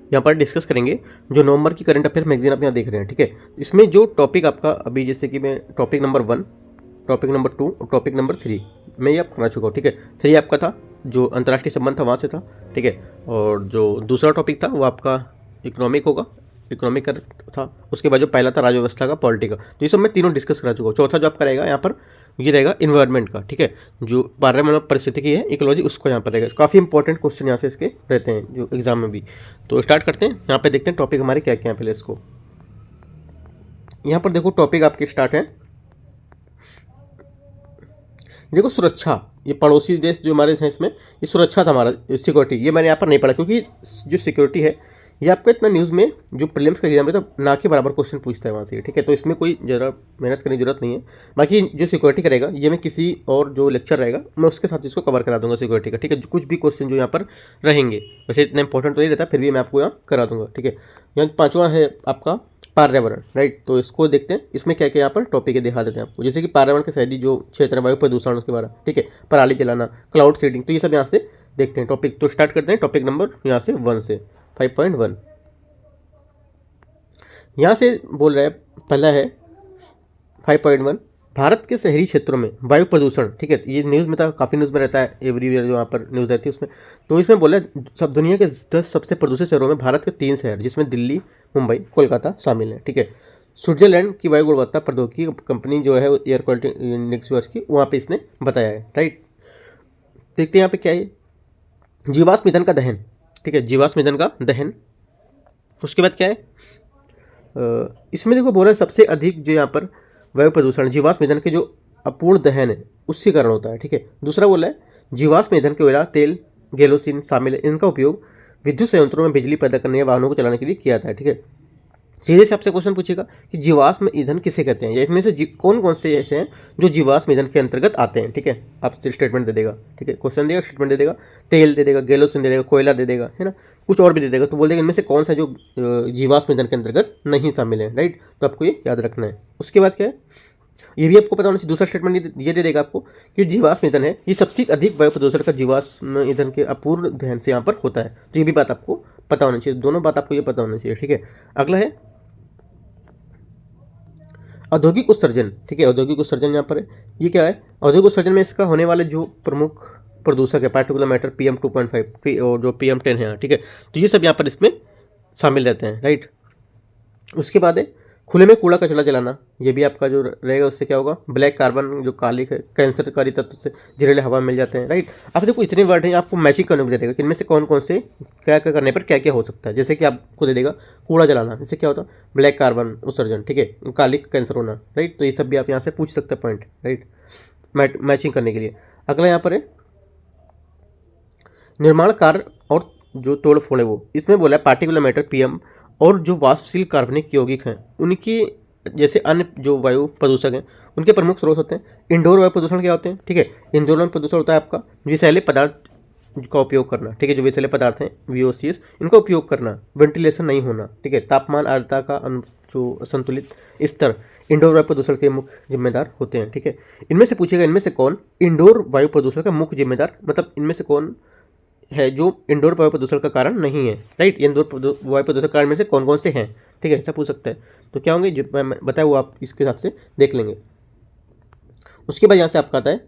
यहाँ पर डिस्कस करेंगे जो नवंबर की करंट अफेयर मैगजीन आप यहाँ देख रहे हैं, ठीक है। इसमें जो टॉपिक आपका अभी जैसे कि मैं टॉपिक नंबर 1, टॉपिक नंबर 2 और टॉपिक नंबर 3 मैं ये आप करा चुका हूँ, ठीक है। 3 आपका था जो अंतर्राष्ट्रीय संबंध था वहाँ से था, ठीक है। और जो दूसरा टॉपिक था वो आपका इकोनॉमिक होगा, इकोनॉमिक का था। उसके बाद जो पहला था राज्य व्यवस्था का, पॉलिटी का। तो ये सब मैं तीनों डिस्कस करा चुका हूँ। चौथा जो आपका रहेगा यहाँ पर ये रहेगा इन्वायरमेंट का, ठीक है। जो पर्यावरण परिस्थितिकी है, इकोलॉजी, उसको यहाँ पर रहेगा। काफ़ी इंपॉर्टेंट क्वेश्चन यहाँ से इसके रहते हैं जो एग्जाम में भी। तो स्टार्ट करते हैं, यहाँ पे देखते हैं टॉपिक हमारे क्या क्या हैं पहले इसको। यहाँ पर देखो टॉपिक आपके स्टार्ट है, देखो सुरक्षा। ये पड़ोसी देश जो हमारे हैं इसमें ये सुरक्षा था हमारा, सिक्योरिटी। ये मैंने यहाँ पर नहीं पढ़ा क्योंकि जो सिक्योरिटी है ये आपका इतना न्यूज़ में जो प्रीलिम्स का एग्जाम है तो ना के बराबर क्वेश्चन पूछता है वहाँ से, ठीक है। तो इसमें कोई ज़रा मेहनत करने की जरूरत नहीं है। बाकी जो सिक्योरिटी करेगा ये मैं किसी और जो लेक्चर रहेगा मैं उसके साथ इसको कवर करा दूंगा सिक्योरिटी का, ठीक है। कुछ भी क्वेश्चन जो यहाँ पर रहेंगे, वैसे इतना इंपॉर्टेंट तो नहीं रहता, फिर भी मैं आपको यहाँ करा दूंगा, ठीक है। यहाँ 5वां है आपका पर्यावरण, राइट। तो इसको देखते हैं इसमें क्या क्या यहाँ पर टॉपिक है, दिखा देते हैं आपको। जैसे कि पर्यावरण के शहरी जो क्षेत्र है, वायु प्रदूषण उसके बारे में, ठीक है, पराली जलाना, क्लाउड सीडिंग, तो ये सब यहाँ से देखते हैं टॉपिक। तो स्टार्ट करते हैं टॉपिक नंबर यहाँ से 1 से 5.1। यहाँ से बोल रहा है, पहला है 5.1, भारत के शहरी क्षेत्रों में वायु प्रदूषण, ठीक है। ये न्यूज़ में था, काफ़ी न्यूज़ में रहता है, एवरीवेयर जो यहाँ पर न्यूज़ रहती है उसमें। तो इसमें बोला सब दुनिया के 10 सबसे प्रदूषित शहरों में भारत के 3 शहर जिसमें दिल्ली, मुंबई, कोलकाता शामिल है, ठीक है। स्विट्जरलैंड की वायु गुणवत्ता प्रौद्योगिकी कंपनी जो है एयर क्वालिटी इंडेक्स वर्ष की, वहाँ पे इसने बताया है, राइट। देखते हैं यहाँ पे क्या है, जीवाश्म ईंधन का दहन, ठीक है, जीवाश्म ईंधन का दहन। उसके बाद क्या है, इसमें देखो बोला सबसे अधिक जो यहाँ पर वायु प्रदूषण जीवाश्म ईंधन के जो अपूर्ण दहन है उसके कारण होता है, ठीक है। दूसरा बोला है जीवाश्म ईंधन के कोयला, तेल, गैसोलीन शामिल है, इनका उपयोग विद्युत संयंत्रों में बिजली पैदा करने या वाहनों को चलाने के लिए किया जाता है, ठीक है। सीधे से आपसे क्वेश्चन पूछेगा कि जीवाश्म ईंधन किसे कहते हैं, या इसमें से कौन कौन से ऐसे हैं जो जीवाश्म ईंधन के अंतर्गत आते हैं, ठीक है। आपसे स्टेटमेंट दे देगा, ठीक है, क्वेश्चन देगा, स्टेटमेंट दे देगा, तेल दे देगा, गैसोलीन दे देगा, कोयला दे देगा, है ना, कुछ और भी दे देगा। तो बोल देगा इनमें से कौन सा जो जीवाश्म ईंधन के अंतर्गत नहीं शामिल है, राइट। तो आपको ये याद रखना है। उसके बाद क्या है, ये भी आपको पता होना चाहिए। दूसरा स्टेटमेंट ये दे देगा आपको कि जीवाश्म ईंधन है ये सबसे अधिक वायु प्रदूषण का जीवाश्म ईंधन के अपूर्ण दहन से यहाँ पर होता है। तो ये भी बात आपको पता होनी चाहिए, दोनों बात आपको ये पता होनी चाहिए, ठीक है। अगला है औद्योगिक उत्सर्जन, ठीक है। औद्योगिक उत्सर्जन यहाँ पर है, ये क्या है, औद्योगिक उत्सर्जन में इसका होने वाले जो प्रमुख प्रदूषक है, पार्टिकुलर मैटर PM 2.5 और जो PM 10 है, ठीक है। तो ये सब यहाँ पर इसमें शामिल रहते हैं, राइट। उसके बाद है खुले में कूड़ा कचरा जलाना, ये भी आपका जो रहेगा उससे क्या होगा, ब्लैक कार्बन जो काली कैंसरकारी तत्व से जहरीले हवा में मिल जाते हैं, राइट। अब देखो इतने वर्ड हैं, आपको मैचिंग करने को दे देगा कि इनमें से कौन कौन से क्या क्या करने पर क्या क्या हो सकता है। जैसे कि आपको दे देगा कूड़ा जलाना, इससे क्या होता है, ब्लैक कार्बन उत्सर्जन, ठीक है, काली कैंसर होना, राइट। तो ये सब भी आप यहाँ से पूछ सकते हैं पॉइंट, राइट, मैचिंग करने के लिए। अगला यहाँ पर है निर्माण कार्य और जो तोड़ फोड़ है वो, इसमें बोला है पार्टिकुलर मैटर PM और जो वाष्पशील कार्बनिक यौगिक हैं उनकी जैसे अन्य जो वायु प्रदूषक हैं उनके प्रमुख स्रोत होते हैं। इंडोर वायु प्रदूषण क्या होते हैं, ठीक है। इंडोर वायु प्रदूषण होता है आपका विषैले पदार्थ का उपयोग करना, ठीक है, जो विषैले पदार्थ हैं VOCs इनका उपयोग करना, वेंटिलेशन नहीं होना, ठीक है, तापमान आर्द्रता का जो असंतुलित स्तर इंडोर वायु प्रदूषण के मुख्य जिम्मेदार होते हैं, ठीक है। इनमें से पूछेगा इनमें से कौन इंडोर वायु प्रदूषण का मुख्य जिम्मेदार, मतलब इनमें से कौन है जो इंडोर वायु प्रदूषण का कारण नहीं है, राइट। इंडोर वायु प्रदूषण कारण में से कौन कौन से हैं, ठीक है, ऐसा पूछ सकता है। तो क्या होंगे जो मैं बताया वो आप इसके हिसाब से देख लेंगे। उसके बाद यहाँ से आपका आता है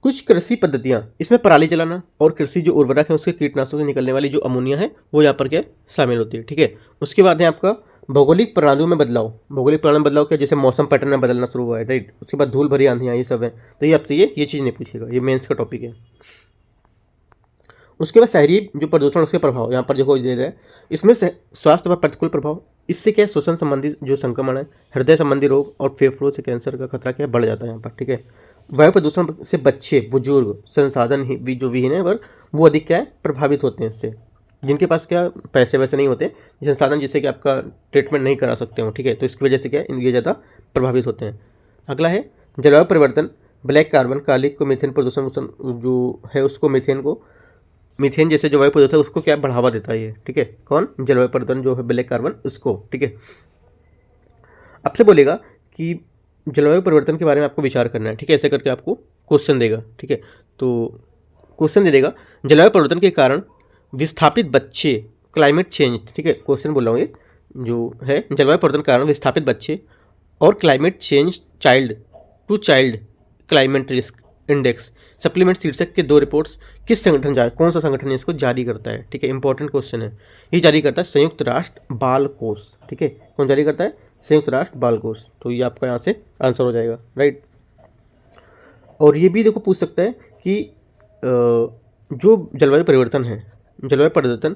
कुछ कृषि पद्धतियाँ, इसमें पराली जलाना और कृषि जो उर्वरक है उसके कीटनाशकों से निकलने वाली जो अमोनिया है वो यहाँ पर क्या शामिल होती है, ठीक है। उसके बाद है आपका भौगोलिक प्रणालियों में बदलाव, भौगोलिक प्रणाली में बदलाव क्या, जैसे मौसम पैटर्न में बदलना शुरू हुआ है, राइट। उसके बाद धूल भरी आंधियाँ, ये सब है। तो ये आपसे ये चीज़ नहीं पूछेगा, ये मेंस का टॉपिक है। उसके बाद शहरी जो प्रदूषण उसके प्रभाव यहाँ पर देखो दे रहा है, इसमें स्वास्थ्य पर प्रतिकूल प्रभाव, इससे क्या है श्वसन संबंधी जो संक्रमण है, हृदय संबंधी रोग और फेफड़ों से कैंसर का खतरा क्या बढ़ जाता है यहाँ पर, ठीक है। वायु प्रदूषण से बच्चे, बुजुर्ग, संसाधन ही जो विहीन है वर्ग वो अधिक क्या है प्रभावित होते हैं इससे, जिनके पास क्या पैसे वैसे नहीं होते, संसाधन जिससे कि आपका ट्रीटमेंट नहीं करा सकते हो, ठीक है। तो इसकी वजह से क्या है ये ज़्यादा प्रभावित होते हैं। अगला है जलवायु परिवर्तन, ब्लैक कार्बन, कालिक को मीथेन प्रदूषण जो है उसको मीथेन जैसे जो वायु प्रदूषण उसको क्या बढ़ावा देता है ये, ठीक है। कौन, जलवायु परिवर्तन जो है ब्लैक कार्बन उसको, ठीक है। आपसे बोलेगा कि जलवायु परिवर्तन के बारे में आपको विचार करना है, ठीक है, ऐसे करके आपको क्वेश्चन देगा, ठीक है। तो क्वेश्चन दे देगा जलवायु परिवर्तन के कारण विस्थापित बच्चे क्लाइमेट चेंज, ठीक है क्वेश्चन बोल रहा हूँ ये जो है, जलवायु परिवर्तन के कारण विस्थापित बच्चे और climate change child to child climate risk index supplement शीर्षक के 2 रिपोर्ट्स किस संगठन जारी, कौन सा संगठन इसको जारी करता है, ठीक है इंपॉर्टेंट क्वेश्चन है। ये जारी करता है संयुक्त राष्ट्र बाल कोष, ठीक है कौन जारी करता है, संयुक्त राष्ट्र बाल कोष। तो ये आपका यहाँ से आंसर हो जाएगा, राइट। और ये भी देखो पूछ सकता है कि जो जलवायु परिवर्तन है, जलवायु परिवर्तन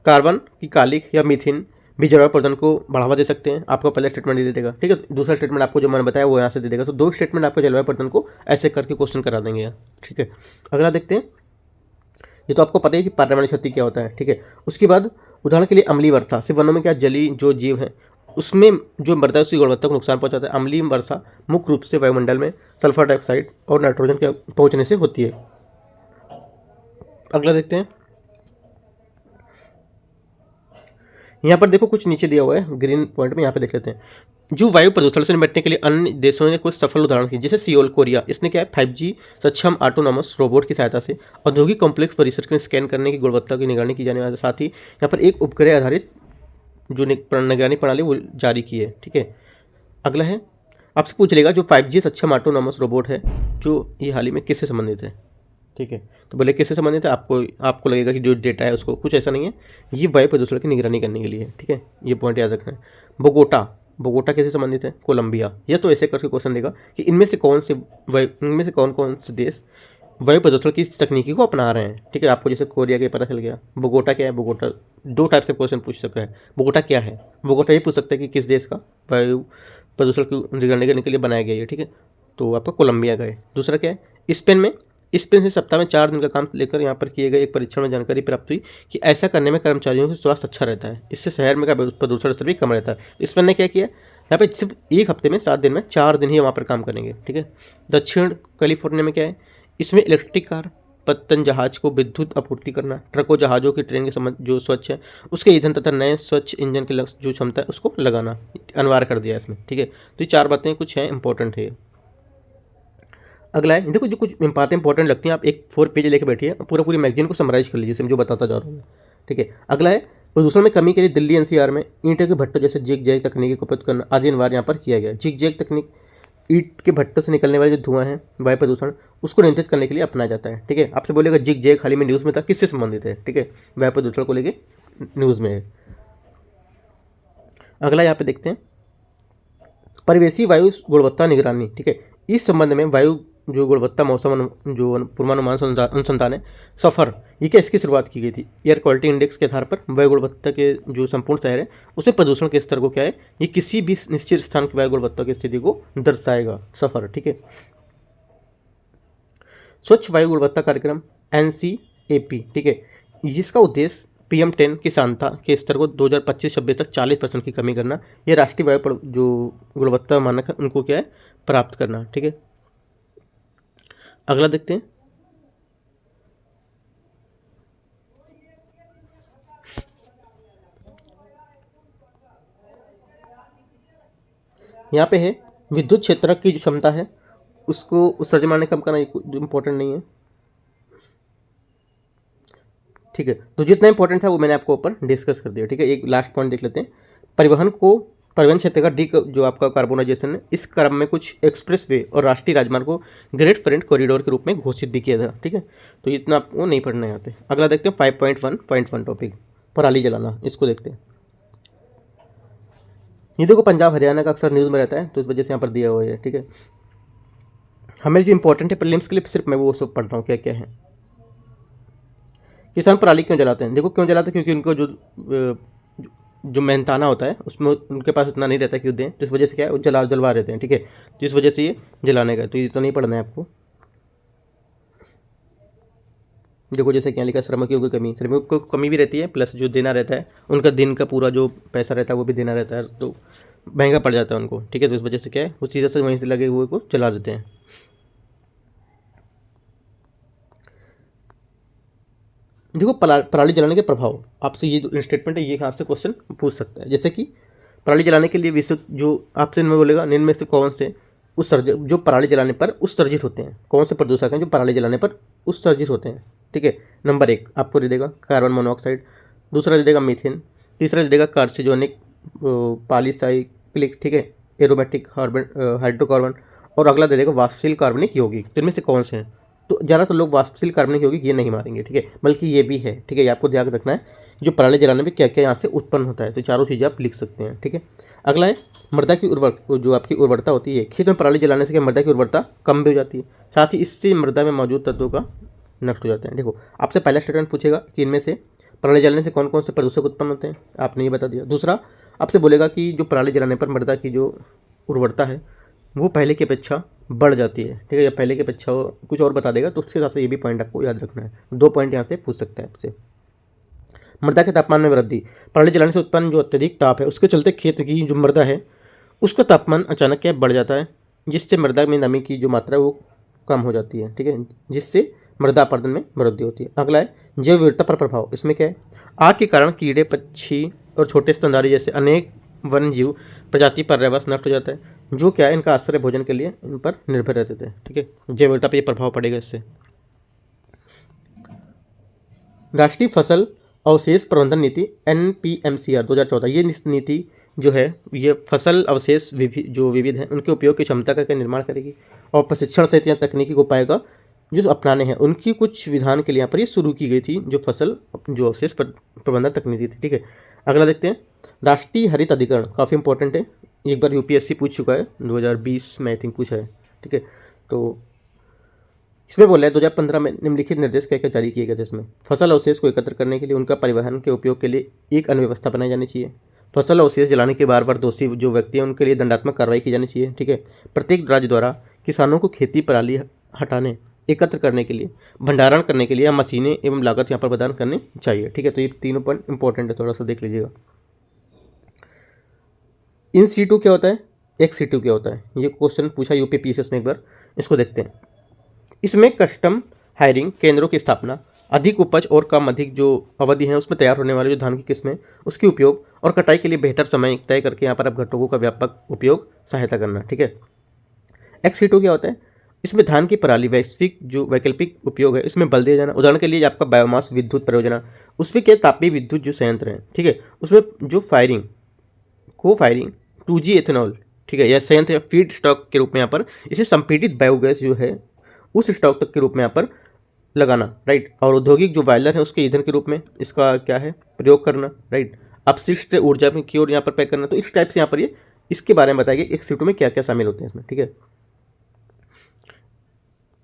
कार्बन की कालिक या मीथेन भी जलवायु परिवर्तन को बढ़ावा दे सकते हैं। आपका पहला स्टेटमेंट दे देगा, ठीक है दूसरा स्टेटमेंट आपको जो मैंने बताया वो यहाँ से दे देगा। तो 2 स्टेटमेंट आपको जलवायु परिवर्तन को ऐसे करके क्वेश्चन करा देंगे, ठीक है। अगला देखते हैं, ये तो आपको पता है कि पर्यावरण क्षति क्या होता है, ठीक है। उसके बाद उदाहरण के लिए अम्लीय वर्षा से वनों में क्या जलीय जो जीव है उसमें जो मृदा है उसकी गुणवत्ता को नुकसान पहुंचाता है। अम्लीय वर्षा मुख्य रूप से वायुमंडल में सल्फर डाइऑक्साइड और नाइट्रोजन के पहुंचने से होती है। अगला देखते हैं, यहाँ पर देखो कुछ नीचे दिया हुआ है ग्रीन पॉइंट में, यहाँ पे देख लेते हैं। जो वायु प्रदूषण से निपटने के लिए अन्य देशों ने कुछ सफल उदाहरण किए, जैसे सियोल कोरिया, इसने क्या है 5G सक्षम ऑटोनॉमस रोबोट की सहायता से औद्योगिक कॉम्प्लेक्स परिसर में स्कैन करने की गुणवत्ता की निगरानी की जाने वाले, साथ ही यहाँ पर एक उपग्रह आधारित जो निगरानी प्रणाली वो जारी की है, ठीक है। अगला है, आपसे पूछ लेगा जो 5G सक्षम ऑटोनॉमस रोबोट है जो ये हाल ही में किससे संबंधित है, ठीक है। तो बोले किससे संबंधित है, आपको लगेगा कि जो डेटा है उसको, कुछ ऐसा नहीं है, ये वायु प्रदूषण की निगरानी करने के लिए है, ठीक है ये पॉइंट याद रखना है। बोगोटा कैसे संबंधित है, कोलंबिया। यह तो ऐसे करके क्वेश्चन देगा कि इनमें से कौन कौन से देश वायु प्रदूषण की इस तकनीकी को अपना रहे हैं, ठीक है। आपको जैसे कोरिया के पता चल गया। बोगोटा क्या है, बोगोटा 2 टाइप से क्वेश्चन पूछ सकता है। बोगोटा क्या है, बोगोटा ये पूछ सकता है कि किस देश का वायु प्रदूषण की निगरानी करने के लिए बनाया गया है, ठीक है। तो आपका कोलंबिया का है। दूसरा क्या है, स्पेन से सप्ताह में 4 दिन का काम लेकर यहाँ पर किए गए एक परीक्षण में जानकारी प्राप्त हुई कि ऐसा करने में कर्मचारियों का स्वास्थ्य अच्छा रहता है, इससे शहर में का प्रदूषण स्तर भी कम रहता है। स्पेन ने क्या किया, यहाँ पे सिर्फ एक हफ्ते में 7 दिन में 4 दिन ही वहाँ पर काम करेंगे, ठीक है। दक्षिण कैलिफोर्निया में क्या है, इसमें इलेक्ट्रिक कार, पत्तन जहाज को विद्युत आपूर्ति करना, ट्रकों जहाज़ों की ट्रेन के संबंध जो स्वच्छ है उसके ईंधन तथा नए स्वच्छ इंजन की जो क्षमता है उसको लगाना अनिवार्य कर दिया इसमें, ठीक है। तो ये 4 बातें कुछ हैं इंपॉर्टेंट है। अगला है, देखो जो कुछ बातें इंपॉर्टेंट लगती हैं आप एक 4 पेज लेके बैठिए, पूरी मैगजीन को समराइज कर लीजिए, जो बताता जा रहा हूँ, ठीक है। अगला है, प्रदूषण में कमी के लिए दिल्ली NCR में ईंट के भट्टों जैसे जिग जैग तकनीकी का उपयोग करना आदि अनिवार्य यहाँ पर किया गया। जिग जैग तकनीक ईंट के भट्टों से निकलने वाले जो धुआं है वायु प्रदूषण उसको नियंत्रित करने के लिए अपनाया जाता है, ठीक है। आपसे बोलेगा जिग जैग हाल ही में न्यूज़ में था, किससे संबंधित है, ठीक है वायु प्रदूषण को लेके न्यूज़ में है। अगला यहाँ पे देखते हैं, परिवेशी वायु गुणवत्ता निगरानी, ठीक है। इस संबंध में वायु जो गुणवत्ता मौसम जो पूर्वानुमान अनुसंधान है सफर, ये क्या इसकी शुरुआत की गई थी। एयर क्वालिटी इंडेक्स के आधार पर वायु गुणवत्ता के जो संपूर्ण शहर है उसमें प्रदूषण के स्तर को क्या है, ये किसी भी निश्चित स्थान की वायु गुणवत्ता की स्थिति को दर्शाएगा सफर, ठीक है। स्वच्छ वायु गुणवत्ता कार्यक्रम NCAP, ठीक है, जिसका उद्देश्य PM10 की सांद्रता के स्तर को 2025-26 तक 40% की कमी करना, यह राष्ट्रीय वायु जो गुणवत्ता मानक है उनको क्या है प्राप्त करना, ठीक है। अगला देखते हैं, यहाँ पे है विद्युत क्षेत्र की जो क्षमता है उसको उत्सर्जन मानक कम करना, इंपॉर्टेंट नहीं है, ठीक है। तो जितना इंपॉर्टेंट था वो मैंने आपको ऊपर डिस्कस कर दिया, ठीक है। एक लास्ट पॉइंट देख लेते हैं, परिवहन क्षेत्र का जो आपका कार्बोनाइजेशन है, इस क्रम में कुछ एक्सप्रेसवे और राष्ट्रीय राजमार्ग को ग्रेट फ्रेंड कॉरिडोर के रूप में घोषित भी किया था, ठीक है। तो इतना आपको नहीं पढ़ना है यहाँ पे। अगला देखते हैं 5.1.1 टॉपिक पराली जलाना, इसको देखते हैं। ये देखो पंजाब हरियाणा का अक्सर न्यूज़ में रहता है तो इस वजह से यहाँ पर दिया हुआ है, ठीक है। हमें जो इंपॉर्टेंट है प्रीलिम्स के लिए सिर्फ मैं वो सब पढ़ रहा हूँ क्या क्या है। किसान पराली क्यों जलाते हैं, देखो क्यों जलाते हैं, क्योंकि उनको जो मेहनताना होता है उसमें उनके पास उतना नहीं रहता कि दें, तो इस वजह से क्या है वो जलवा रहते हैं, ठीक है। तो इस वजह से ये जलाने का, तो ये तो नहीं पढ़ना है आपको। देखो जैसे क्या लिखा, श्रमिकों की कमी, श्रमिकों को कमी भी रहती है, प्लस जो देना रहता है उनका दिन का पूरा जो पैसा रहता है वो भी देना रहता है, तो महंगा पड़ जाता है उनको, ठीक है। तो इस वजह से क्या है वो सीधा से वहीं से लगे हुए को जला देते हैं। देखो पराली जलाने के प्रभाव, आपसे ये जो स्टेटमेंट है ये यहाँ से क्वेश्चन पूछ सकता है, जैसे कि पराली जलाने के लिए विश्व जो आपसे इनमें बोलेगा निम्न में से कौन से जो पराली जलाने पर उत्सर्जित होते हैं, कौन से प्रदूषक हैं जो पराली जलाने पर उत्सर्जित होते हैं, ठीक है। नंबर 1 आपको दे देगा कार्बन मोनोऑक्साइड, दूसरा दे देगा मीथेन, तीसरा दे देगा कार्सिनोजेनिक पॉलीसाइक्लिक, ठीक है, एरोमेटिक हाइड्रोकार्बन, और अगला दे देगा वाष्पशील कार्बनिक यौगिक। तो इनमें से कौन से हैं? तो ज़्यादातर लोग वाष्पशील कार्बनिक यौगिक ये नहीं मारेंगे, ठीक है, बल्कि ये भी है, ठीक है, ये आपको ध्यान रखना है जो पराली जलाने में क्या क्या यहाँ से उत्पन्न होता है। तो चारों चीज़ें आप लिख सकते हैं, ठीक है। अगला है मृदा की जो आपकी उर्वरता होती है, खेत में पराली जलाने से क्या मृदा की उर्वरता कम भी हो जाती है, साथ ही इससे मृदा में मौजूद तत्वों का नष्ट हो जाते हैं। देखो आपसे पहला स्टेटमेंट पूछेगा कि इनमें से पराली जलाने से कौन कौन से प्रदूषक उत्पन्न होते हैं, आपने ये बता दिया। दूसरा आपसे बोलेगा कि जो पराली जलाने पर मृदा की जो उर्वरता है वो पहले की अपेक्षा बढ़ जाती है, ठीक है, या पहले की अपेक्षा कुछ और बता देगा, तो उसके हिसाब से ये भी पॉइंट आपको याद रखना है। 2 पॉइंट यहाँ से पूछ सकता है आपसे। मृदा के तापमान में वृद्धि, पराली जलाने से उत्पन्न जो अत्यधिक ताप है उसके चलते खेत की जो मृदा है उसका तापमान अचानक क्या बढ़ जाता है, जिससे मृदा में नमी की जो मात्रा है वो कम हो जाती है, ठीक है, जिससे मृदा अपरदन में वृद्धि होती है। अगला है जैव विविधता पर प्रभाव, इसमें क्या है, आग के कारण कीड़े, पक्षी और छोटे स्तनधारी जैसे अनेक वन्य जीव प्रजाति पर रहवास नष्ट हो जाता है, जो क्या है इनका आश्रय भोजन के लिए इन पर निर्भर रहते थे, ठीक है, जैव विविधता पर ये प्रभाव पड़ेगा इससे। राष्ट्रीय फसल अवशेष प्रबंधन नीति NPMCR 2014, ये नीति जो है ये फसल अवशेष जो विविध हैं उनके उपयोग की क्षमता का निर्माण करेगी और प्रशिक्षण सहित या तकनीकी को पाएगा जो अपनाने हैं उनकी कुछ विधान के लिए यहाँ पर ये शुरू की गई थी, जो फसल जो अवशेष प्रबंधन तकनीकी थी, ठीक है। अगला देखते हैं राष्ट्रीय हरित अधिकरण, काफ़ी इंपॉर्टेंट है, एक बार UPSC पूछ चुका है 2020 में आई थिंक पूछा है, ठीक है। तो इसमें बोला है 2015 में निम्नलिखित निर्देश क्या क्या जारी किए गए थे। इसमें फसल अवशेष को एकत्र करने के लिए उनका परिवहन के उपयोग के लिए एक अव्यवस्था बनाई जानी चाहिए। फसल अवशेष जलाने के बार दोषी जो व्यक्ति हैं उनके लिए दंडात्मक कार्रवाई की जानी चाहिए, ठीक है। प्रत्येक राज्य द्वारा किसानों को खेती पराली हटाने, एकत्र करने के लिए, भंडारण करने के लिए या मशीनें एवं लागत यहाँ पर प्रदान करनी चाहिए, ठीक है। तो ये तीनों पॉइंट इंपॉर्टेंट है, थोड़ा सा देख लीजिएगा। इन सीटू क्या होता है, एक्स सीटू क्या होता है, ये क्वेश्चन पूछा UPPSC ने एक बार, इसको देखते हैं। इसमें कस्टम हायरिंग केंद्रों की स्थापना, अधिक उपज और कम अधिक जो अवधि है उसमें तैयार होने वाले जो धान की किस्में उसके उपयोग और कटाई के लिए बेहतर समय तय करके यहाँ पर अब घटकों का व्यापक उपयोग सहायता करना, ठीक है। XC2 क्या होता है, इसमें धान की पराली वैकल्पिक उपयोग है, इसमें बल दिया जाना। उदाहरण के लिए आपका बायोमास विद्युत परियोजना, उसमें क्या तापीय विद्युत जो संयंत्र हैं, ठीक है, उसमें जो को फायरिंग 2G एथेनॉल, ठीक है, या संयंत्र या फीड स्टॉक के रूप में यहाँ पर इसे संपीड़ित बायोगैस जो है उस स्टॉक तक के रूप में यहाँ पर लगाना, राइट। और औद्योगिक जो बॉयलर है उसके ईंधन के रूप में इसका क्या है प्रयोग करना, राइट। अपशिष्ट ऊर्जा की ओर यहाँ पर पैक करना। तो इस टाइप से यहाँ पर ये इसके बारे में बताया कि XC2 में क्या क्या शामिल होते हैं इसमें, ठीक है।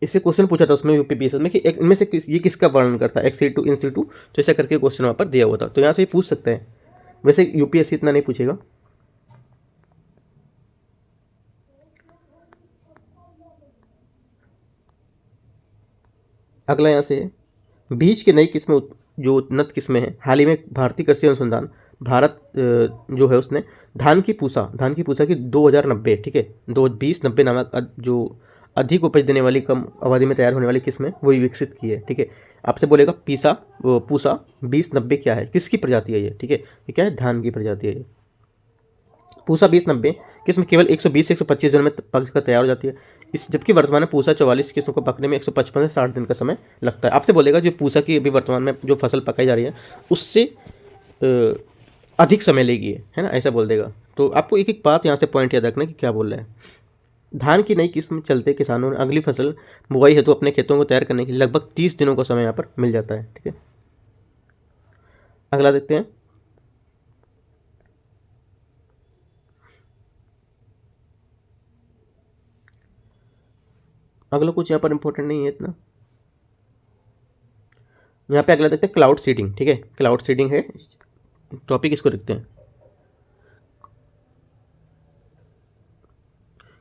इससे क्वेश्चन पूछा था उसमें UPPSC में कि इनमें से ये किसका वर्णन करता है, XC2 InC2, तो ऐसा करके क्वेश्चन वहाँ पर दिया हुआ था, तो यहाँ से पूछ सकते हैं। वैसे UPSC इतना नहीं पूछेगा। अगला यहाँ से है बीज की नई किस्में, जो उन्नत किस्में हैं। हाल ही में भारतीय कृषि अनुसंधान भारत जो है उसने धान की पूसा की 2090, ठीक है, 2090 नामक जो अधिक उपज देने वाली कम अवधि में तैयार होने वाली किस्में वो विकसित की है, ठीक है। आपसे बोलेगा पूसा 2090 क्या है, किसकी प्रजाति है ये, ठीक है, ये क्या है, धान की प्रजाति है ये। पूसा 2090 किस्म केवल 120 से 125 दिनों में पक कर तैयार हो जाती है, जबकि वर्तमान में पूसा 44 किस्मों को पकने में 155 से 60 दिन का समय लगता है। आपसे बोलेगा जो पूसा की अभी वर्तमान में जो फसल पकाई जा रही है उससे अधिक समय लेगी, है ना, ऐसा बोल देगा। तो आपको एक एक बात यहाँ से पॉइंट याद रखना कि क्या बोल रहा है। धान की नई किस्म चलते किसानों ने अगली फसल बुआई हेतु अपने खेतों को तैयार करने के लिए लगभग 30 दिनों का समय यहाँ पर मिल जाता है, ठीक है। अगला देखते हैं। अगला कुछ यहाँ पर इंपॉर्टेंट नहीं है इतना। यहाँ पे अगला देखते हैं क्लाउड सीडिंग, ठीक है, क्लाउड सीडिंग है टॉपिक, इसको देखते हैं।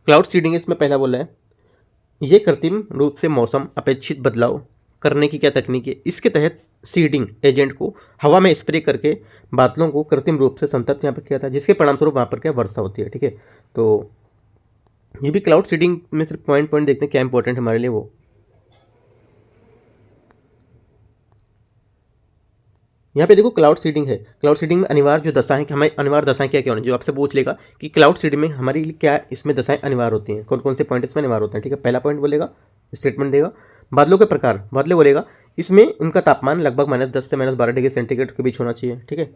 क्लाउड सीडिंग इसमें पहला बोला है ये कृत्रिम रूप से मौसम अपेक्षित बदलाव करने की क्या तकनीक है। इसके तहत सीडिंग एजेंट को हवा में स्प्रे करके बादलों को कृत्रिम रूप से संतप्त यहाँ पर किया था, जिसके परिणामस्वरूप वहाँ पर क्या वर्षा होती है, ठीक है। तो ये भी क्लाउड सीडिंग में सिर्फ पॉइंट देखते हैं क्या इंपॉर्टेंट है हमारे लिए। वो यहाँ पे देखो क्लाउड सीडिंग है, क्लाउड सीडिंग में अनिवार्य जो दशाएं कि हमारी अनिवार्य दशाएं क्या क्या होनी, जो आपसे पूछ लेगा कि क्लाउड सीडिंग में हमारे लिए क्या इसमें दशाएं अनिवार्य होती हैं, कौन कौन से पॉइंट इसमें अनिवार्य होते हैं, ठीक है। पहला पॉइंट बोलेगा, स्टेटमेंट देगा बादलों के प्रकार, बादल बोलेगा इसमें उनका तापमान लगभग -10 से -12 डिग्री सेंटीग्रेड के बीच होना चाहिए, ठीक है,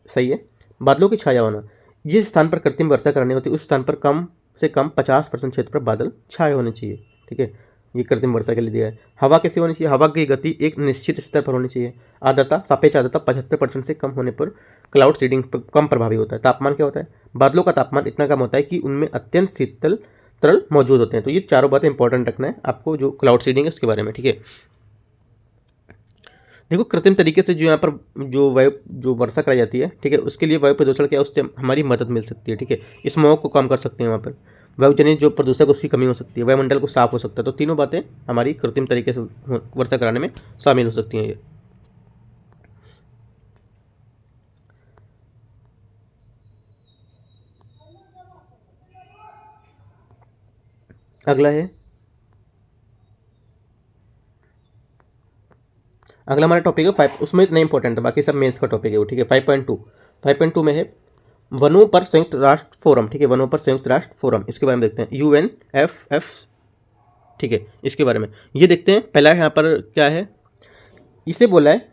सही है। बादलों की छाया होना, जिस स्थान पर कृत्रिम वर्षा करनी होती है उस स्थान पर कम से कम 50% क्षेत्र पर बादल छाए होने चाहिए, ठीक है, ये कृत्रिम वर्षा के लिए दिया है। हवा कैसी होनी चाहिए, हवा की गति एक निश्चित स्तर पर होनी चाहिए। आर्द्रता, सापेक्ष आर्द्रता 75% से कम होने पर क्लाउड सीडिंग पर कम प्रभावी होता है। तापमान क्या होता है, बादलों का तापमान इतना कम होता है कि उनमें अत्यंत शीतल तरल मौजूद होते हैं। तो ये चारों बातें इंपॉर्टेंट रखना है आपको, जो क्लाउड सीडिंग है उसके बारे में, ठीक है। देखो कृत्रिम तरीके से जो यहाँ पर जो वर्षा कराई जाती है, ठीक है, उसके लिए वायु प्रदूषण क्या है, उससे हमारी मदद मिल सकती है, ठीक है। स्मॉग को कम कर सकते हैं वहाँ पर, वायुजनित जो प्रदूषक उसकी कमी हो सकती है, वायुमंडल को साफ हो सकता है। तो तीनों बातें हमारी कृत्रिम तरीके से वर्षा कराने में शामिल हो सकती हैं ये। अगला हमारा टॉपिक है 5, उसमें इतना इंपॉर्टेंट है, बाकी सब मेंस का टॉपिक है वो, ठीक है। 5.2 में है वनों पर संयुक्त राष्ट्र फोरम, ठीक है, वनों पर संयुक्त राष्ट्र फोरम, इसके बारे में देखते हैं। UNFF, ठीक है, इसके बारे में ये देखते हैं। पहला यहाँ पर क्या है, इसे बोला है